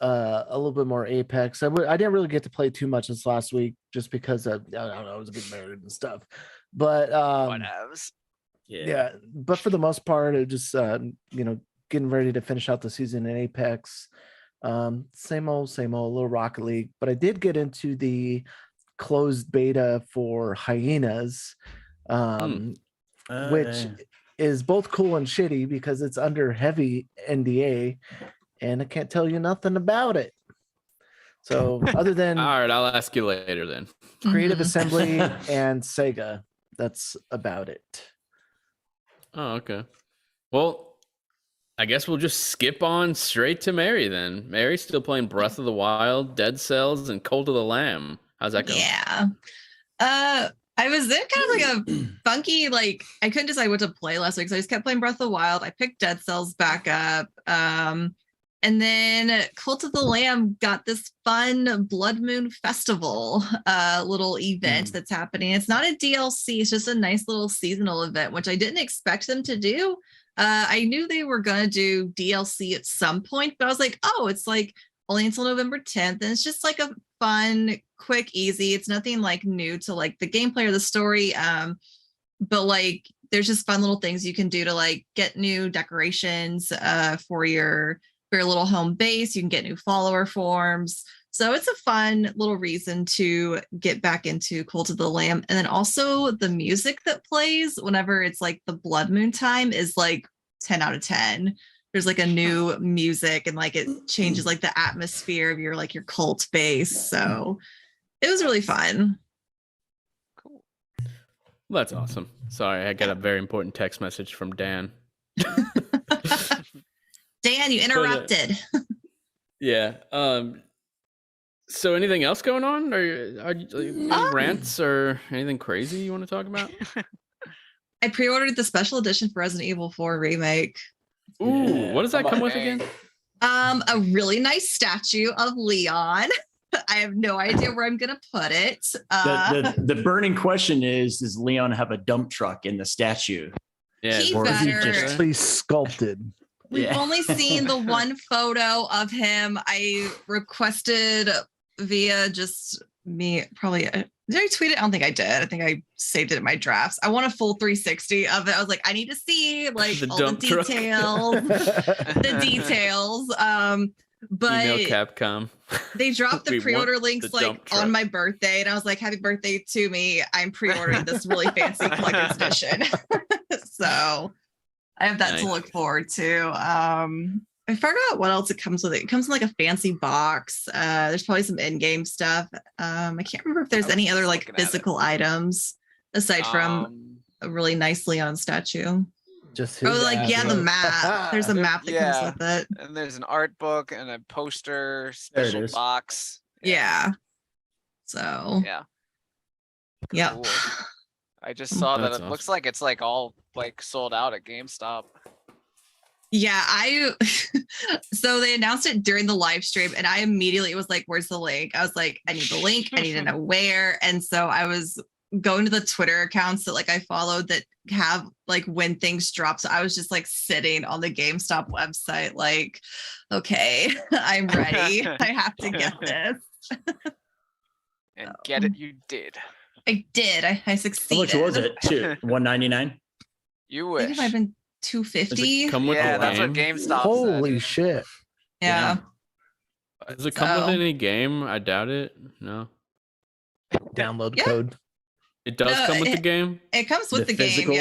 little bit more Apex. I didn't really get to play too much this last week just because I don't know, I was a bit married and stuff. But but for the most part, it just getting ready to finish out the season in Apex. Same old, a little Rocket League. But I did get into the closed beta for Hyenas, which is both cool and shitty because it's under heavy NDA and I can't tell you nothing about it. So other than all right, I'll ask you later then. Creative Assembly and Sega, that's about it. Oh, okay. Well, I guess we'll just skip on straight to Mary then. Mary's still playing Breath of the Wild, Dead Cells, and Cult of the Lamb. How's that going? Yeah. I was in kind of like a funky, like I couldn't decide what to play last week. So I just kept playing Breath of the Wild. I picked Dead Cells back up. And then Cult of the Lamb got this fun Blood Moon Festival little event that's happening. It's not a DLC, it's just a nice little seasonal event, which I didn't expect them to do. I knew they were going to do DLC at some point, but I was like, oh, it's like only until November 10th. And it's just like a fun, quick, easy. It's nothing like new to like the gameplay or the story. But like there's just fun little things you can do to like get new decorations for your little home base. You can get new follower forms. So it's a fun little reason to get back into Cult of the Lamb. And then also the music that plays whenever it's like the Blood Moon time is like 10 out of 10. There's like a new music and like it changes like the atmosphere of your like your cult base. So it was really fun. Cool. Well, that's awesome. Sorry, I got a very important text message from Dan. Dan, you interrupted. Yeah. So anything else going on? Or are any rants or anything crazy you want to talk about? I pre-ordered the special edition for Resident Evil 4 Remake. Ooh, what does that come with again? A really nice statue of Leon. I have no idea where I'm gonna put it. The burning question is, does Leon have a dump truck in the statue? Yeah, He or is he better. just Please sculpted. We've only seen the one photo of him. I requested via just me, probably. Did I tweet it? I don't think I did. I think I saved it in my drafts. I want a full 360 of it. I was like, I need to see like all the details. The details. But email Capcom. They dropped the We pre-order want links the like dump truck. on my birthday, and I was like, happy birthday to me. I'm pre-ordering this really fancy collector's edition. So I have that Nice. to look forward to. I forgot what else it comes with. It comes in like a fancy box. There's probably some in-game stuff. I can't remember if there's I was any other just like looking at it. physical items aside from a really nice Leon statue. Just Oh, his like yeah, the ass. map. There's a map that Yeah. comes with it. And there's an art book and a poster, There it special is. box. Yeah. So Yeah. yep. Cool. I just saw that That's it looks like it's like all like sold out at GameStop. Yeah, so they announced it during the live stream and I immediately was like, where's the link? I was like, I need the link. I need to know where. And so I was going to the Twitter accounts that like I followed that have like when things drop. So I was just like sitting on the GameStop website, like, okay, I'm ready. I have to get this. And get it, you did. I did. I How succeeded. much was it? $199. You I think wish. it might have been Does $250. it come with Yeah, the that's game? what GameStop Holy said. shit. Yeah. Does it come with So- any game? I doubt it. No. Download Yeah. code. It does No, come with the game? It comes with The the game. physical?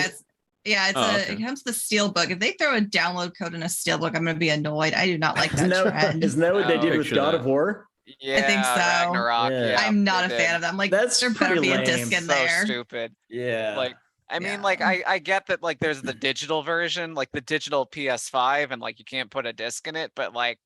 Yeah, it's Oh, okay. it comes with the steelbook. If they throw a download code in a steelbook, I'm gonna be annoyed. I do not like that trend. Isn't that what they Oh, did with picture God that. of War? Yeah, think so. Ragnarok. Yeah. Yeah, I'm not a they fan did. of that. I'm like, That's there better pretty be a lame. disc in So there. stupid. Yeah. Like, I mean, Yeah. like, I get that, like, there's the digital version, like the digital PS5, and like you can't put a disc in it, but like,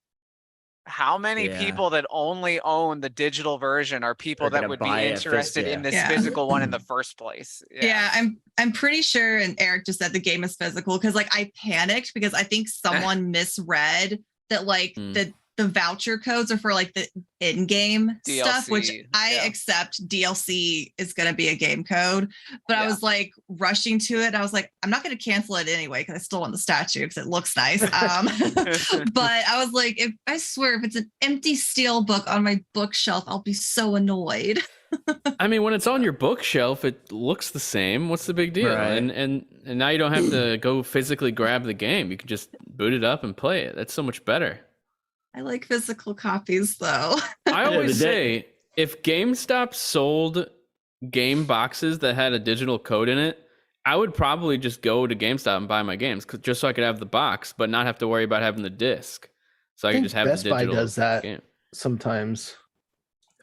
how many Yeah. people that only own the digital version are people Are that gonna would be buy a interested in this Yeah. physical one in the first place? Yeah, I'm pretty sure, and Eric just said the game is physical because like I panicked because I think someone misread that like Mm. the voucher codes are for like the in-game stuff, which DLC, I yeah. accept DLC is gonna be a game code. But I Yeah. was like rushing to it. I was like, I'm not gonna cancel it anyway because I still want the statue because it looks nice. But I was like, if I swear if it's an empty steel book on my bookshelf, I'll be so annoyed. I mean, when it's on your bookshelf, it looks the same. What's the big deal? Right. And now you don't have to go physically grab the game. You can just boot it up and play it. That's so much better. I like physical copies though. I always the say if GameStop sold game boxes that had a digital code in it, I would probably just go to GameStop and buy my games just so I could have the box, but not have to worry about having the disc. So I could think just have Best the Buy digital does that. game. Sometimes.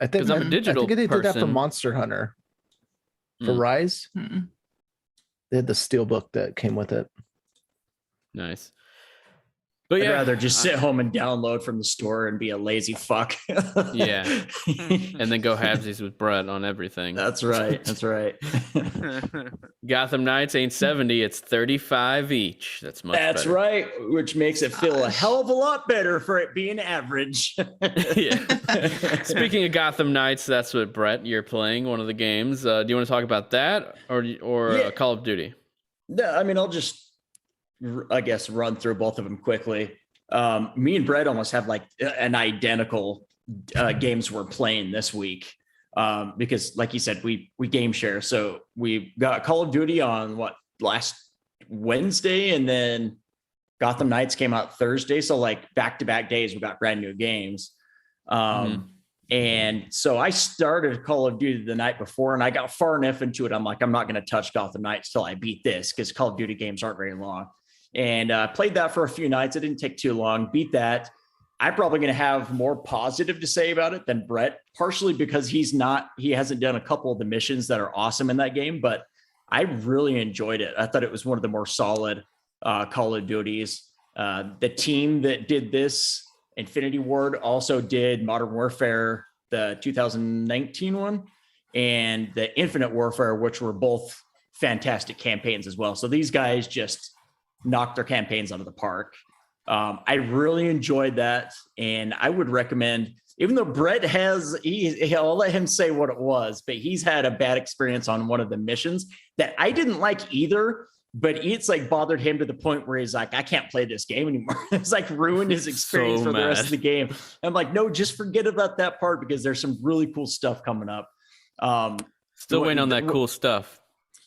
I think 'Cause I'm a digital I think they did that for person. Monster Hunter. For Mm. Rise. Mm. They had the steelbook that came with it. Nice. But I'd rather just sit home and download from the store and be a lazy fuck. Yeah. And then go halvesies with Brett on everything. That's right. That's right. Gotham Knights ain't 70, it's 35 each. That's much better. Right. Which makes it feel a hell of a lot better for it being average. Yeah. Speaking of Gotham Knights, that's what, Brett, you're playing, one of the games. Do you want to talk about that or Call of Duty? No, I mean, I'll just, I guess, run through both of them quickly. Me and Brett almost have like an identical games we're playing this week, because like you said, we game share. So we got Call of Duty on last Wednesday, and then Gotham Knights came out Thursday. So like back-to-back days, we got brand new games. And so I started Call of Duty the night before, and I got far enough into it. I'm like, I'm not going to touch Gotham Knights till I beat this, because Call of Duty games aren't very long. And played that for a few nights. It didn't take too long. Beat that. I'm probably going to have more positive to say about it than Brett, partially because he hasn't done a couple of the missions that are awesome in that game, but I really enjoyed it. I thought it was one of the more solid Call of Duties. The team that did this, Infinity Ward, also did Modern Warfare, the 2019 one, and the Infinite Warfare, which were both fantastic campaigns as well. So these guys just knocked their campaigns out of the park. I really enjoyed that, and I would recommend, even though Brett I'll let him say what it was, but he's had a bad experience on one of the missions that I didn't like either, but it's like bothered him to the point where he's like, I can't play this game anymore. It's like ruined his experience for the rest of the game. I'm like, no, just forget about that part, because there's some really cool stuff coming up. Still waiting on that cool stuff.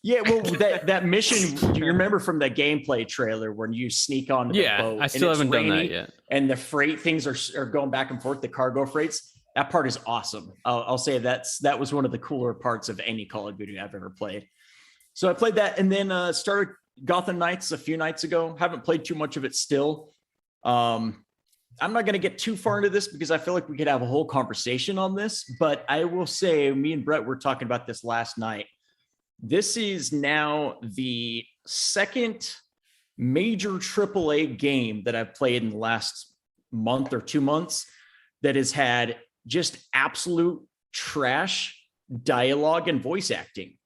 Yeah, well, that mission, do you remember from the gameplay trailer when you sneak onto the boat? Yeah, I still haven't done that yet. And the freight things are going back and forth, the cargo freights. That part is awesome. I'll say that was one of the cooler parts of any Call of Duty I've ever played. So I played that, and then started Gotham Knights a few nights ago. Haven't played too much of it still. I'm not going to get too far into this because I feel like we could have a whole conversation on this, but I will say, me and Brett were talking about this last night. This is now the second major AAA game that I've played in the last month or 2 months that has had just absolute trash dialogue and voice acting.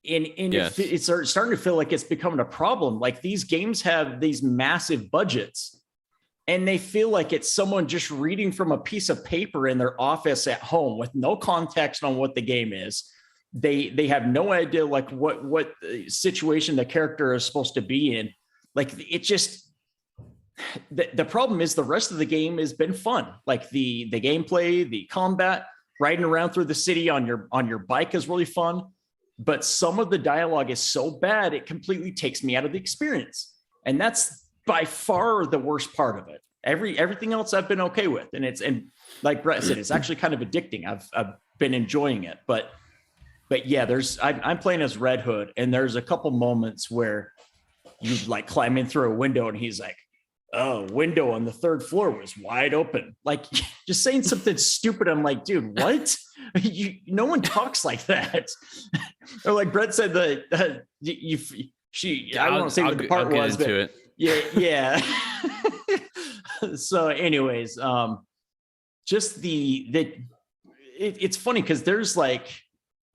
And yes, it's starting to feel like it's becoming a problem. Like, these games have these massive budgets, and they feel like it's someone just reading from a piece of paper in their office at home with no context on what the game is. They have no idea like what situation the character is supposed to be in. Like, it just, the problem is the rest of the game has been fun. Like the gameplay, the combat, riding around through the city on your bike is really fun. But some of the dialogue is so bad, it completely takes me out of the experience. And that's by far the worst part of it. Everything else I've been okay with. And like Brett said, it's actually kind of addicting. I've been enjoying it, but yeah, I'm playing as Red Hood, and there's a couple moments where you like climb in through a window and he's like, oh, window on the 3rd floor was wide open. Like, just saying something stupid. I'm like, dude, what? No one talks like that. Or like Brett said, I don't want to say what the part was, but it. Yeah. So anyways, just it's funny because there's like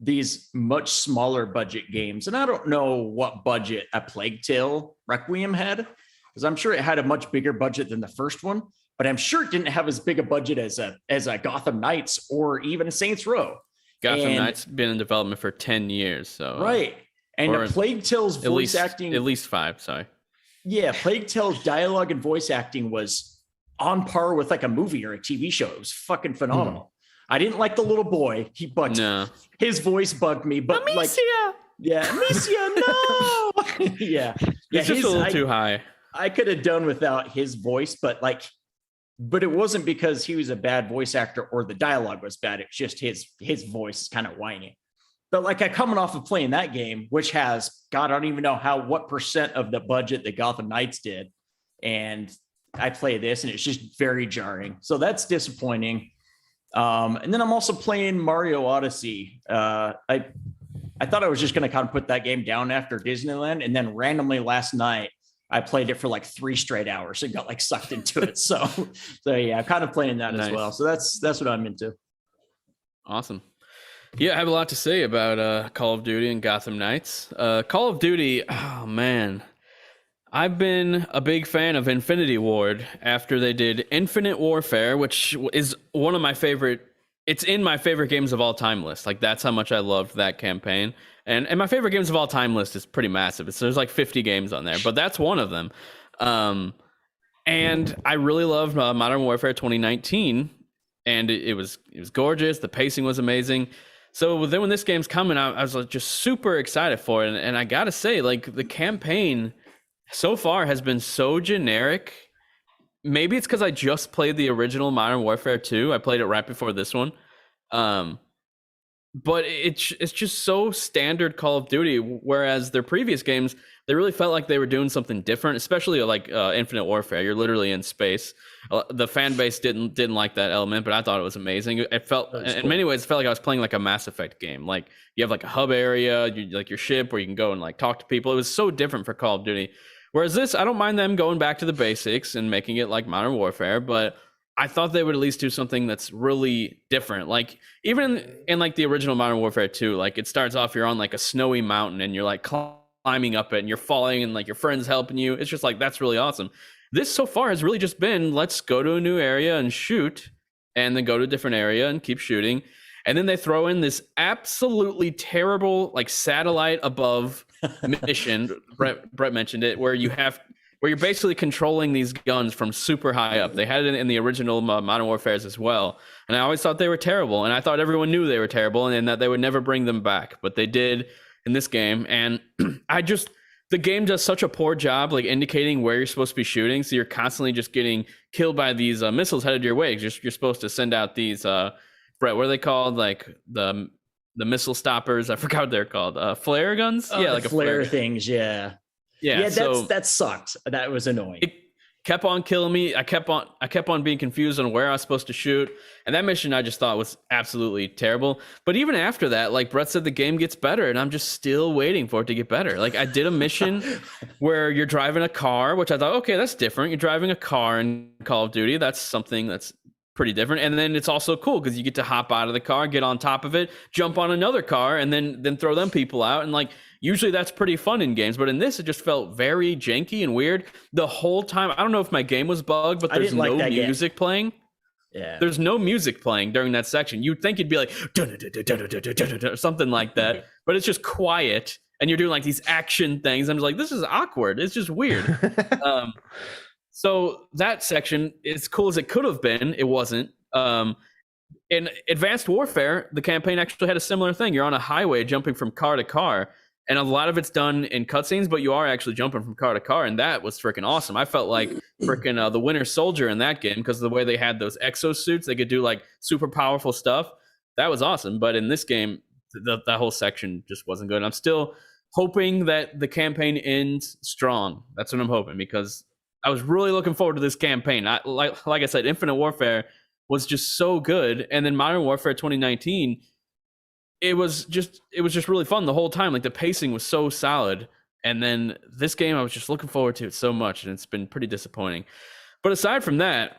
these much smaller budget games, and I don't know what budget a Plague Tale Requiem had, because I'm sure it had a much bigger budget than the first one, but I'm sure it didn't have as big a budget as a Gotham Knights or even a Saints Row. Gotham Knights been in development for 10 years, so right. And a Plague Tale's voice acting, at least 5. Sorry. Yeah, Plague Tale's dialogue and voice acting was on par with like a movie or a TV show. It was fucking phenomenal. I didn't like the little boy. He bugged me. His voice bugged me, but Amicia! Like, yeah, Amicia, no. yeah. It's just a little too high. I could have done without his voice, but it wasn't because he was a bad voice actor or the dialogue was bad. It's just his voice is kind of whiny. But like, coming off of playing that game, which has, God, I don't even know what % of the budget that Gotham Knights did. And I play this and it's just very jarring. So that's disappointing. And then I'm also playing Mario Odyssey. I I thought I was just going to kind of put that game down after Disneyland. And then randomly last night, I played it for like 3 straight hours and got like sucked into it. So yeah, I'm kind of playing that as well. So that's what I'm into. Awesome. Yeah, I have a lot to say about Call of Duty and Gotham Knights. Call of Duty, oh man. I've been a big fan of Infinity Ward after they did Infinite Warfare, which is one of my favorite. It's in my favorite games of all time list. Like, that's how much I loved that campaign. And my favorite games of all time list is pretty massive. There's like 50 games on there, but that's one of them. And I really loved Modern Warfare 2019, and it was gorgeous. The pacing was amazing. So then when this game's coming out, I was like just super excited for it. And I gotta say, like, the campaign so far has been so generic. Maybe it's because I just played the original Modern Warfare 2. I played it right before this one. But it's just so standard Call of Duty, whereas their previous games, they really felt like they were doing something different, especially like Infinite Warfare. You're literally in space. The fan base didn't like that element, but I thought it was amazing. It felt, in many ways, it felt like I was playing like a Mass Effect game. Like, you have like a hub area, like your ship where you can go and like talk to people. It was so different for Call of Duty. Whereas this, I don't mind them going back to the basics and making it like Modern Warfare, but I thought they would at least do something that's really different. Like, even in like the original Modern Warfare 2, like, it starts off, you're on like a snowy mountain and you're like climbing up it and you're falling and like your friend's helping you. It's just like, that's really awesome. This so far has really just been, let's go to a new area and shoot, and then go to a different area and keep shooting. And then they throw in this absolutely terrible, like, satellite above mission. Brett mentioned it, where you're basically controlling these guns from super high up. They had it in the original Modern Warfares as well. And I always thought they were terrible. And I thought everyone knew they were terrible and that they would never bring them back. But they did in this game. And the game does such a poor job, like, indicating where you're supposed to be shooting. So you're constantly just getting killed by these missiles headed your way. You're supposed to send out these, Brett, what are they called? Like the missile stoppers. I forgot what they're called. Flare guns? Yeah, like flare things. Yeah. Yeah, so that sucked. That was annoying. It kept on killing me. I kept on being confused on where I was supposed to shoot. And that mission I just thought was absolutely terrible. But even after that, like Brett said, the game gets better, and I'm just still waiting for it to get better. Like, I did a mission where you're driving a car, which I thought, okay, that's different. You're driving a car in Call of Duty. That's something that's pretty different. And then it's also cool because you get to hop out of the car, get on top of it, jump on another car, and then throw them people out. And like, usually that's pretty fun in games, but in this, it just felt very janky and weird the whole time. I don't know if my game was bugged, but there's no music playing. Yeah. There's no music playing during that section. You'd think it'd be like something like that, but it's just quiet, and you're doing like these action things. I'm just like, this is awkward. It's just weird. So that section, as cool as it could have been, it wasn't. In Advanced Warfare, the campaign actually had a similar thing. You're on a highway jumping from car to car, and a lot of it's done in cutscenes, but you are actually jumping from car to car, and that was freaking awesome. I felt like freaking the Winter Soldier in that game because of the way they had those exosuits. They could do like super powerful stuff. That was awesome. But in this game, that whole section just wasn't good. I'm still hoping that the campaign ends strong. That's what I'm hoping, because I was really looking forward to this campaign. Like I said, Infinite Warfare was just so good, and then Modern Warfare 2019, it was just really fun the whole time. Like, the pacing was so solid, and then this game, I was just looking forward to it so much, and it's been pretty disappointing. But aside from that,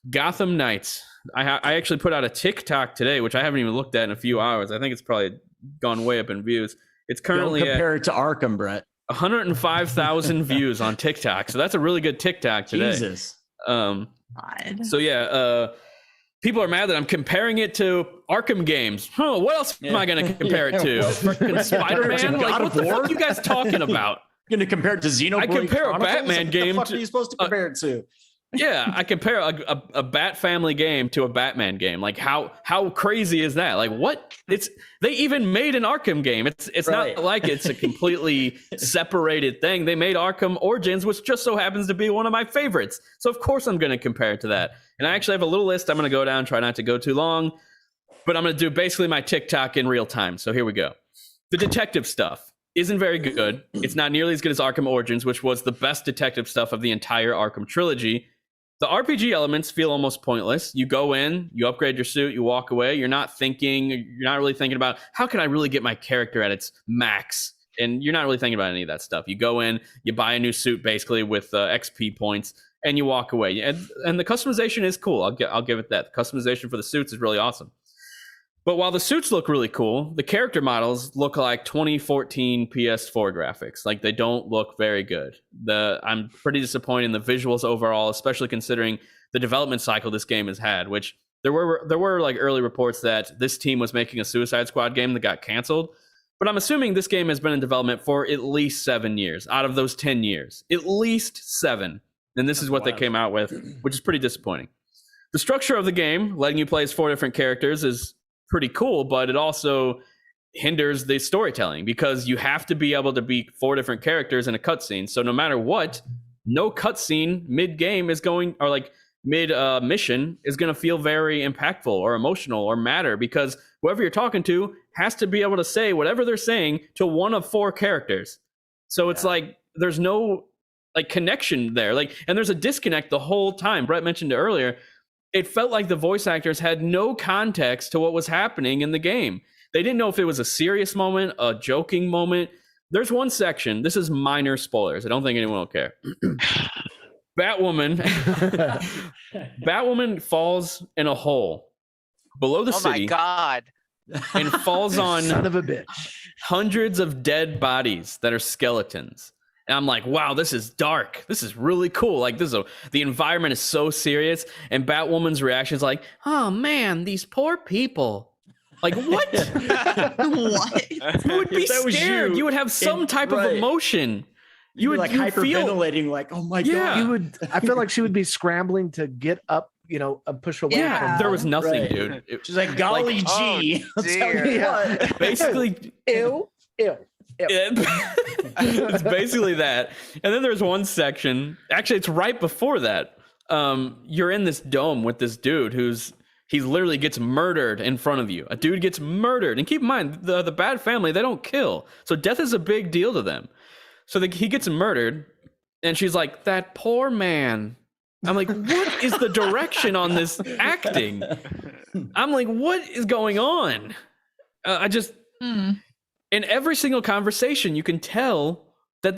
Gotham Knights. I actually put out a TikTok today, which I haven't even looked at in a few hours. I think it's probably gone way up in views. It's currently compare it to Arkham, Brett. 105,000 views on TikTok. So that's a really good TikTok today. Jesus. So yeah, people are mad that I'm comparing it to Arkham games. What else am I going to compare it to? Freaking Spider-Man? Like, what the fuck are you guys talking about? Going to compare it to Xenoblade? I compare a Batman game. What the fuck are you supposed to compare it to? Yeah, I compare a Bat Family game to a Batman game. Like, how crazy is that? Like, what? They even made an Arkham game. It's right. Not like it's a completely separated thing. They made Arkham Origins, which just so happens to be one of my favorites. So of course I'm going to compare it to that. And I actually have a little list I'm going to go down, try not to go too long, but I'm going to do basically my TikTok in real time. So here we go. The detective stuff isn't very good. It's not nearly as good as Arkham Origins, which was the best detective stuff of the entire Arkham trilogy. The RPG elements feel almost pointless. You go in, you upgrade your suit, you walk away. You're not really thinking about how can I really get my character at its max? And you're not really thinking about any of that stuff. You go in, you buy a new suit basically with XP points, and you walk away. And the customization is cool. I'll give it that. The customization for the suits is really awesome. But while the suits look really cool, the character models look like 2014 PS4 graphics. Like, they don't look very good. I'm pretty disappointed in the visuals overall, especially considering the development cycle this game has had, which there were like early reports that this team was making a Suicide Squad game that got canceled. But I'm assuming this game has been in development for at least 7 years out of those 10 years, at least 7. And this is what they came out with, which is pretty disappointing. The structure of the game, letting you play as 4 different characters, is pretty cool, but it also hinders the storytelling because you have to be able to be 4 different characters in a cutscene. So no matter what, no cutscene mid-game is going, or like mid-mission is going to feel very impactful or emotional or matter because whoever you're talking to has to be able to say whatever they're saying to one of 4 characters. So it's like there's no like connection there. Like, and there's a disconnect the whole time. Brett mentioned it earlier. It felt like the voice actors had no context to what was happening in the game. They didn't know if it was a serious moment, a joking moment. There's one section. This is minor spoilers. I don't think anyone will care. Batwoman falls in a hole below the city. Oh my God. And falls on son of a bitch. Hundreds of dead bodies that are skeletons. And I'm like, wow, this is dark. This is really cool. Like, the environment is so serious. And Batwoman's reaction is like, oh man, these poor people. Like, what? What? You would be scared. You would have some type of emotion. You would like hyperventilating, like, oh my God. I feel like she would be scrambling to get up, and push away. Yeah. There was nothing, dude. She's like, golly gee. Oh, dear. Basically, Ew. It's basically that. And then there's one section, actually it's right before that. You're in this dome with this dude he literally gets murdered in front of you. A dude gets murdered. And keep in mind, the Bat family, they don't kill. So death is a big deal to them. So he gets murdered and she's like, that poor man. I'm like, what is the direction on this acting? I'm like, what is going on? In every single conversation, you can tell that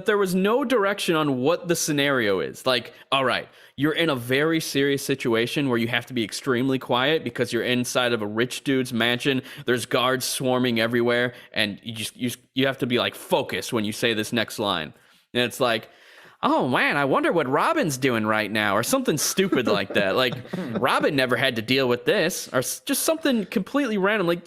there was no direction on what the scenario is. Like, all right, you're in a very serious situation where you have to be extremely quiet because you're inside of a rich dude's mansion. There's guards swarming everywhere, and you have to be like focused when you say this next line. And it's like, oh man, I wonder what Robin's doing right now, or something stupid like that. Like, Robin never had to deal with this, or just something completely random. Like,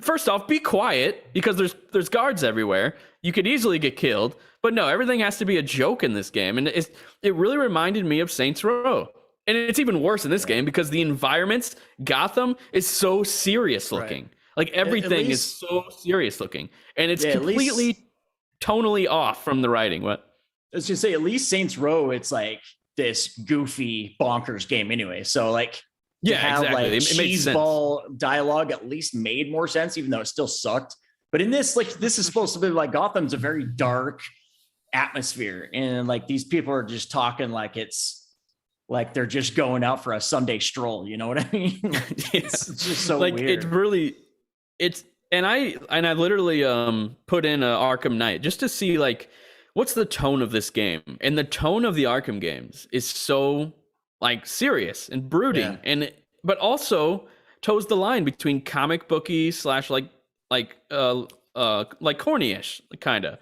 first off, be quiet because there's guards everywhere. You could easily get killed, but no, everything has to be a joke in this game, and it really reminded me of Saints Row. And it's even worse in this game because the environments, Gotham, is so serious looking. Right. Like, everything is so serious looking, and it's completely tonally off from the writing. What? I was gonna say, at least Saints Row, it's like this goofy bonkers game anyway. So like, exactly. Like, it made sense. Cheeseball dialogue at least made more sense, even though it still sucked. But in this, like, this is supposed to be like Gotham's a very dark atmosphere, and like these people are just talking like it's like they're just going out for a Sunday stroll. You know what I mean? It's just so like weird. And I literally put in Arkham Knight just to see like what's the tone of this game, and the tone of the Arkham games is so like serious and brooding, but also toes the line between comic booky / like corny-ish kind of.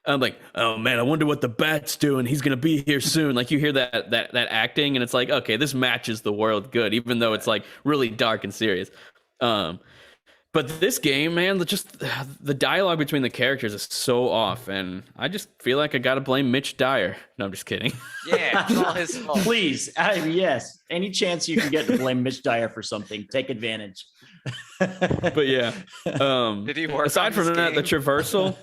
I'm like, oh man, I wonder what the Bat's doing. He's gonna be here soon. Like, you hear that acting, and it's like, okay, this matches the world good, even though it's like really dark and serious. But this game, man, just the dialogue between the characters is so off, and I just feel like I gotta blame Mitch Dyer. No, I'm just kidding. Yeah, it's all his fault. Please, yes, any chance you can get to blame Mitch Dyer for something, take advantage. But yeah, did he work? Aside from that, the traversal.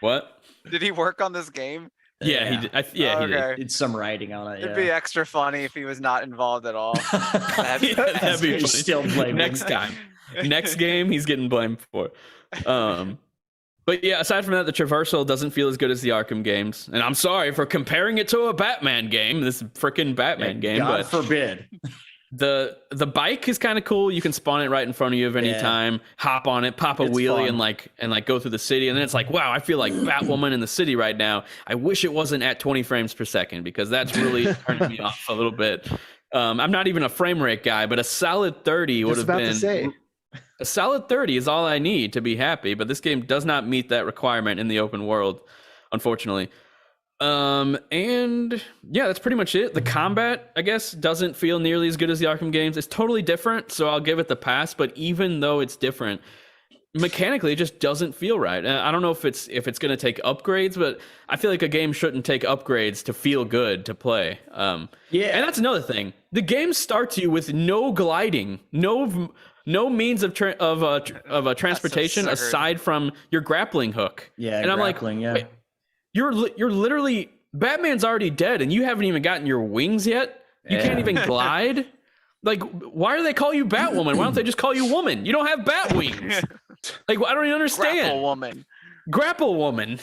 What? Did he work on this game? Yeah, he did. He did. Did some writing on it. It'd be extra funny if he was not involved at all. That'd be funny. Still blaming next time. Next game, he's getting blamed for. But yeah, aside from that, the traversal doesn't feel as good as the Arkham games. And I'm sorry for comparing it to a Batman game, this freaking Batman game. God but forbid. The bike is kind of cool. You can spawn it right in front of you at any time, hop on it, pop a wheelie, and like go through the city. And then it's like, wow, I feel like Batwoman in the city right now. I wish it wasn't at 20 frames per second because that's really turning me off a little bit. I'm not even a frame rate guy, but a solid 30 would have been. A solid 30 is all I need to be happy, but this game does not meet that requirement in the open world, unfortunately. And yeah, that's pretty much it. The combat, I guess, doesn't feel nearly as good as the Arkham games. It's totally different, so I'll give it the pass, but even though it's different, mechanically it just doesn't feel right. And I don't know if it's going to take upgrades, but I feel like a game shouldn't take upgrades to feel good to play. And that's another thing. The game starts you with no gliding, no means of transportation aside from your grappling hook. Yeah, and I'm like, wait, you're literally, Batman's already dead, and you haven't even gotten your wings yet. You can't even glide. Like, why do they call you Batwoman? Why don't they just call you Woman? You don't have bat wings. Like, I don't even understand. Grapple Woman.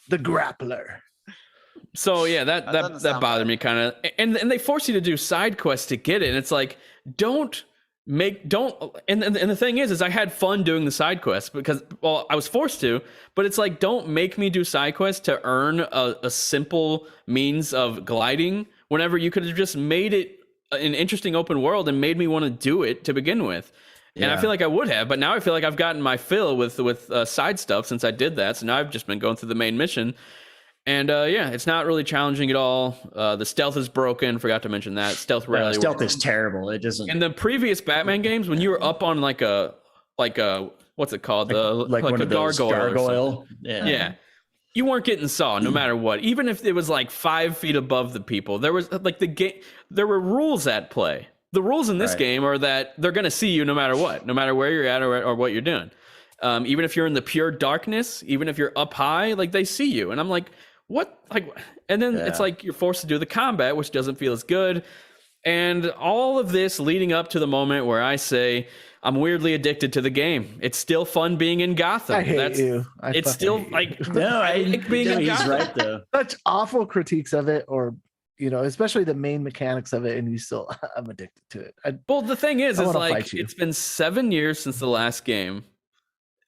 The grappler. So yeah, that bothered me kind of. And they force you to do side quests to get it, and it's like, and the thing is I had fun doing the side quests because, well, I was forced to, but it's like, don't make me do side quests to earn a simple means of gliding whenever you could have just made it an interesting open world and made me want to do it to begin with. And I feel like I would have, but now I feel like I've gotten my fill with side stuff since I did that. So now I've just been going through the main mission. And it's not really challenging at all. The stealth is broken. Forgot to mention that. Stealth rarely stealth works. is terrible. It doesn't. In the previous Batman games, when you were up on like a what's it called? Like one a of those gargoyle. Yeah. You weren't getting saw no matter what. Even if it was like 5 feet above the people, there was like there were rules at play. The rules in this game are that they're going to see you no matter what, no matter where you're at or what you're doing. Even if you're in the pure darkness, even if you're up high, like they see you. And I'm like, what? Like, and then it's like you're forced to do the combat, which doesn't feel as good. And all of this leading up to the moment where I say, I'm weirdly addicted to the game. It's still fun being in Gotham. I hate you. It's still like, no, I like being in Gotham. He's right though. Such awful critiques of it, or especially the main mechanics of it, and you still, I'm addicted to it. Well, the thing is like, it's been 7 years since the last game.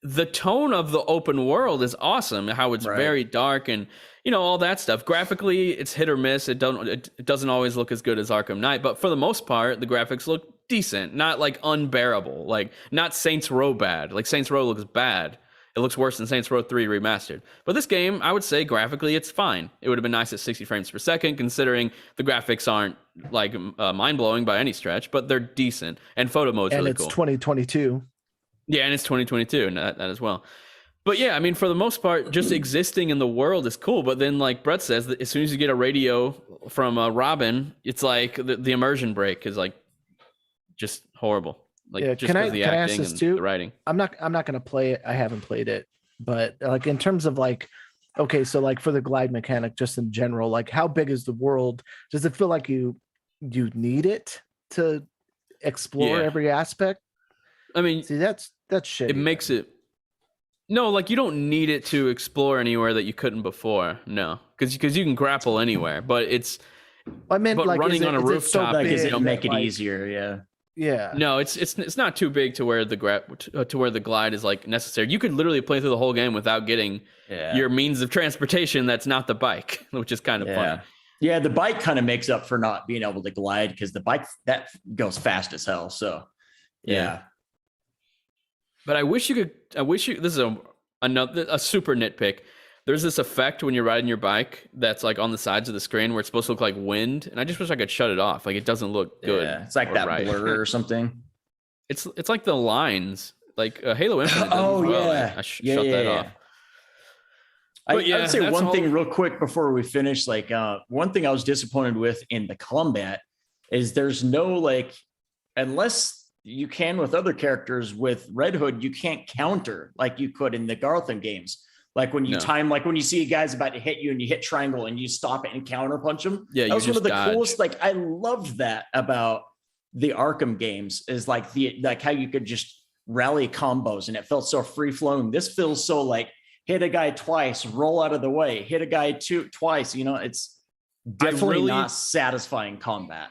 The tone of the open world is awesome. How it's very dark and all that stuff. Graphically, it's hit or miss. It doesn't always look as good as Arkham Knight, but for the most part, the graphics look decent, not like unbearable, like not Saints Row bad. Like Saints Row looks bad. It looks worse than Saints Row 3 remastered. But this game, I would say graphically, it's fine. It would have been nice at 60 frames per second, considering the graphics aren't like mind-blowing by any stretch, but they're decent. And photo mode's really cool. And it's 2022. Yeah, and it's 2022, and that as well. But yeah, I mean, for the most part, just existing in the world is cool. But then, like Brett says, as soon as you get a radio from Robin, it's like the immersion break is like just horrible. Like, just can I acting ask this and too? The writing. I'm not gonna play it. I haven't played it, but like in terms of like, okay, so like for the glide mechanic, just in general, like how big is the world? Does it feel like you need it to explore every aspect? I mean, see, that's shit. It makes it. No, like you don't need it to explore anywhere that you couldn't before. No, because you can grapple anywhere, but it's. I meant like running on a rooftop. So big, make it easier. Yeah. Yeah. No, it's not too big to where the glide is like necessary. You could literally play through the whole game without getting your means of transportation. That's not the bike, which is kind of funny. Yeah, the bike kind of makes up for not being able to glide because the bike that goes fast as hell. So yeah. But I wish you. This is a super nitpick. There's this effect when you're riding your bike that's like on the sides of the screen where it's supposed to look like wind, and I just wish I could shut it off. Like it doesn't look good. Yeah, it's like that blur or something. It's like the lines, like Halo Infinite. I shut that off. I'd say one thing real quick before we finish. Like one thing I was disappointed with in the combat is there's no like, unless you can with other characters with Red Hood, you can't counter like you could in the Gotham games. Like when you like when you see a guy's about to hit you and you hit triangle and you stop it and counter punch him. Yeah, that was one of the coolest. Like I loved that about the Arkham games is like how you could just rally combos, and it felt so free flowing. This feels so like hit a guy twice, roll out of the way, hit a guy twice. It's definitely not satisfying combat.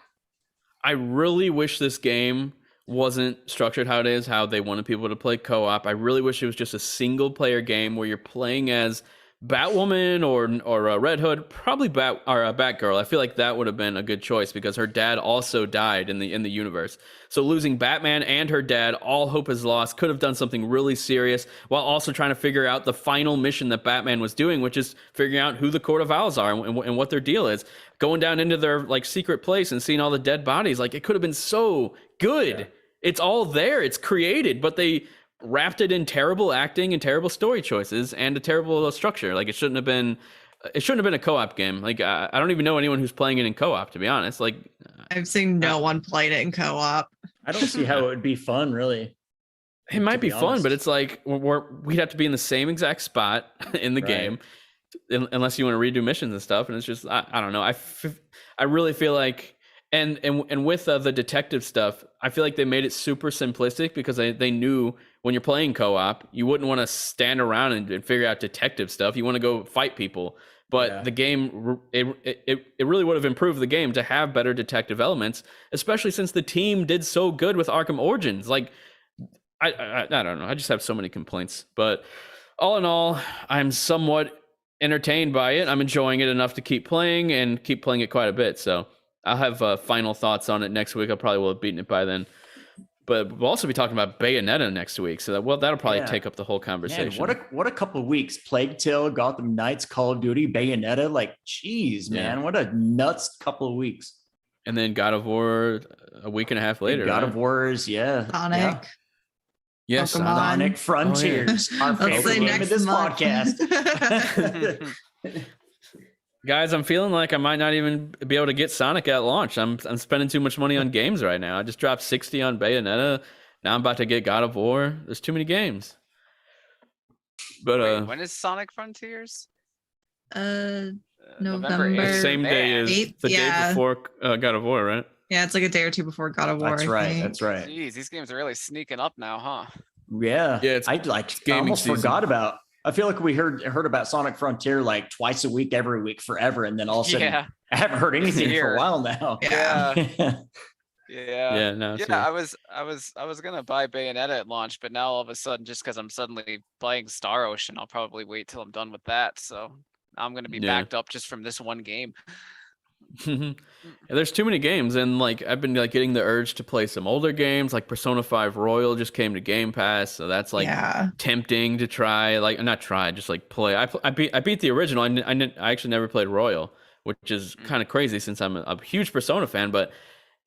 I really wish this game wasn't structured how it is, how they wanted people to play co-op. I really wish it was just a single player game where you're playing as Batwoman or Red Hood, probably Batgirl. I feel like that would have been a good choice because her dad also died in the universe. So losing Batman and her dad, all hope is lost. Could have done something really serious while also trying to figure out the final mission that Batman was doing, which is figuring out who the Court of Owls are and what their deal is. Going down into their like secret place and seeing all the dead bodies, like it could have been so good. Yeah. It's all there. It's created, but they wrapped it in terrible acting and terrible story choices and a terrible structure. Like it shouldn't have been a co-op game. Like I don't even know anyone who's playing it in co-op, to be honest. Like I've seen no one playing it in co-op. I don't see how it would be fun, really. It might be fun, but it's like we'd have to be in the same exact spot in the game, unless you want to redo missions and stuff. And it's just I don't know. I really feel like. And with the detective stuff, I feel like they made it super simplistic because they knew when you're playing co-op, you wouldn't want to stand around and figure out detective stuff. You want to go fight people. But the game, it really would have improved the game to have better detective elements, especially since the team did so good with Arkham Origins. Like, I don't know. I just have so many complaints. But all in all, I'm somewhat entertained by it. I'm enjoying it enough to keep playing and keep playing it quite a bit. So I'll have final thoughts on it next week. I probably will have beaten it by then. But we'll also be talking about Bayonetta next week. So that'll probably take up the whole conversation. Man, what a couple of weeks. Plague Tale, Gotham Knights, Call of Duty, Bayonetta. Like, geez, man. What a nuts couple of weeks. And then God of War a week and a half later. God of War's, Sonic. Yeah. Yes, Sonic Frontiers. Our favorite game of this podcast. Guys, I'm feeling like I might not even be able to get Sonic at launch. I'm spending too much money on games right now. I just dropped 60 on Bayonetta. Now I'm about to get God of War. There's too many games. But wait, when is Sonic Frontiers? November. Same day as the day before God of War, right? Yeah, it's like a day or two before God of War. That's right. That's right. Jeez, these games are really sneaking up now, huh? Yeah. Yeah. I almost forgot about. I feel like we heard about Sonic Frontier like twice a week, every week, forever, and then all of a sudden, I haven't heard anything for a while now. I was gonna buy Bayonetta at launch, but now all of a sudden, just because I'm suddenly playing Star Ocean, I'll probably wait till I'm done with that. So I'm gonna be backed up just from this one game. There's too many games, and like I've been like getting the urge to play some older games. Like Persona 5 Royal just came to Game Pass, so that's like tempting to try. Like not try, just like play. I beat the original. I actually never played Royal, which is kind of crazy since I'm a huge Persona fan. But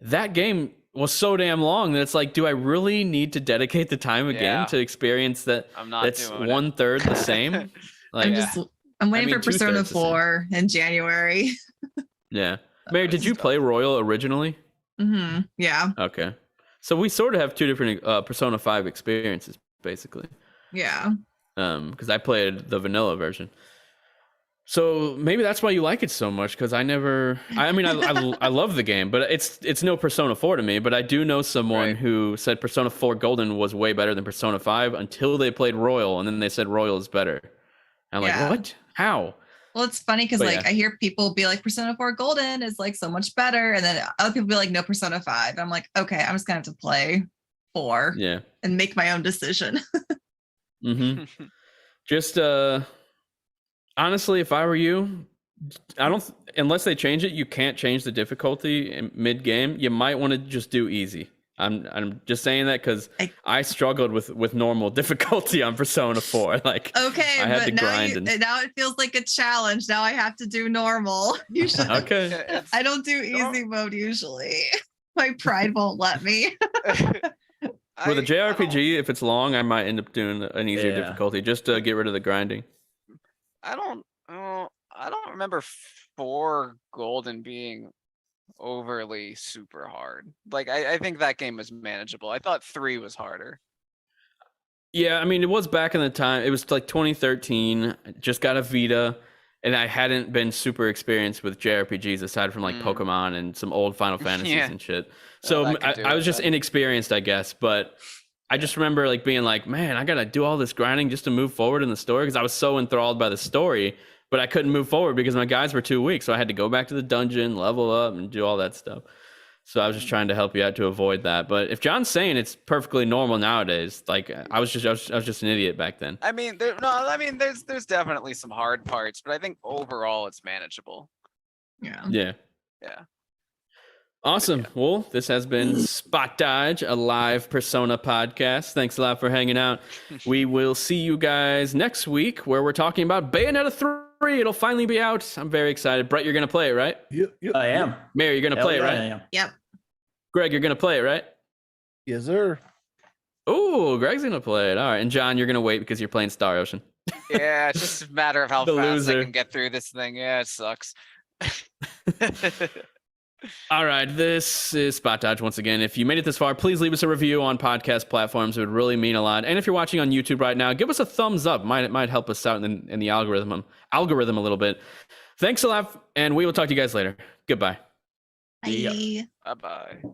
that game was so damn long that it's like, do I really need to dedicate the time again to experience that? I'm not. That's 1/3 the same. Like I'm waiting for Persona 4 in January. Yeah. Mary, did you play Royal originally? Mm-hmm. Yeah. Okay. So we sort of have two different Persona 5 experiences, basically. Yeah. Because I played the vanilla version. So maybe that's why you like it so much, because I love the game, but it's no Persona 4 to me. But I do know someone who said Persona 4 Golden was way better than Persona 5 until they played Royal, and then they said Royal is better. I'm like, what? How? Well, it's funny because I hear people be like, Persona 4 Golden is like so much better. And then other people be like, no, Persona 5. I'm like, okay, I'm just going to have to play 4 and make my own decision. Just honestly, if I were you, unless they change it, you can't change the difficulty in mid-game. You might want to just do easy. I'm just saying that because I struggled with normal difficulty on Persona 4. Like, okay, I had to grind. Now it feels like a challenge. Now I have to do normal. Usually, I don't do easy mode usually. My pride won't let me. With a JRPG, if it's long, I might end up doing an easier difficulty just to get rid of the grinding. I don't remember 4 Golden being overly super hard. Like I think that game was manageable. I thought 3 was harder. Yeah, I mean it was back in the time. It was like 2013. I just got a Vita, and I hadn't been super experienced with JRPGs aside from like Pokemon and some old Final Fantasies and shit. So I was just inexperienced, I guess. But I just remember like being like, man, I gotta do all this grinding just to move forward in the story because I was so enthralled by the story, but I couldn't move forward because my guys were too weak. So I had to go back to the dungeon, level up, and do all that stuff. So I was just trying to help you out to avoid that. But if John's saying it's perfectly normal nowadays, like I was just an idiot back then. I mean, there's definitely some hard parts, but I think overall it's manageable. Yeah. Awesome. Well, this has been Spot Dodge, a live Persona podcast. Thanks a lot for hanging out. We will see you guys next week where we're talking about Bayonetta 3. It'll finally be out. I'm very excited. Brett, you're going to play it, right? Yep. I am. Mayor, you're going to play it, right? I am. Yep. Greg, you're going to play it, right? Yes, sir. Oh, Greg's going to play it. All right. And John, you're going to wait because you're playing Star Ocean. Yeah, it's just a matter of how The fast loser. I can get through this thing. Yeah, it sucks. All right, this is Spot Dodge once again. If you made it this far, please leave us a review on podcast platforms. It would really mean a lot. And if you're watching on YouTube right now, give us a thumbs up. Might help us out in the algorithm a little bit. Thanks a lot, and we will talk to you guys later. Goodbye. Bye. Bye-bye.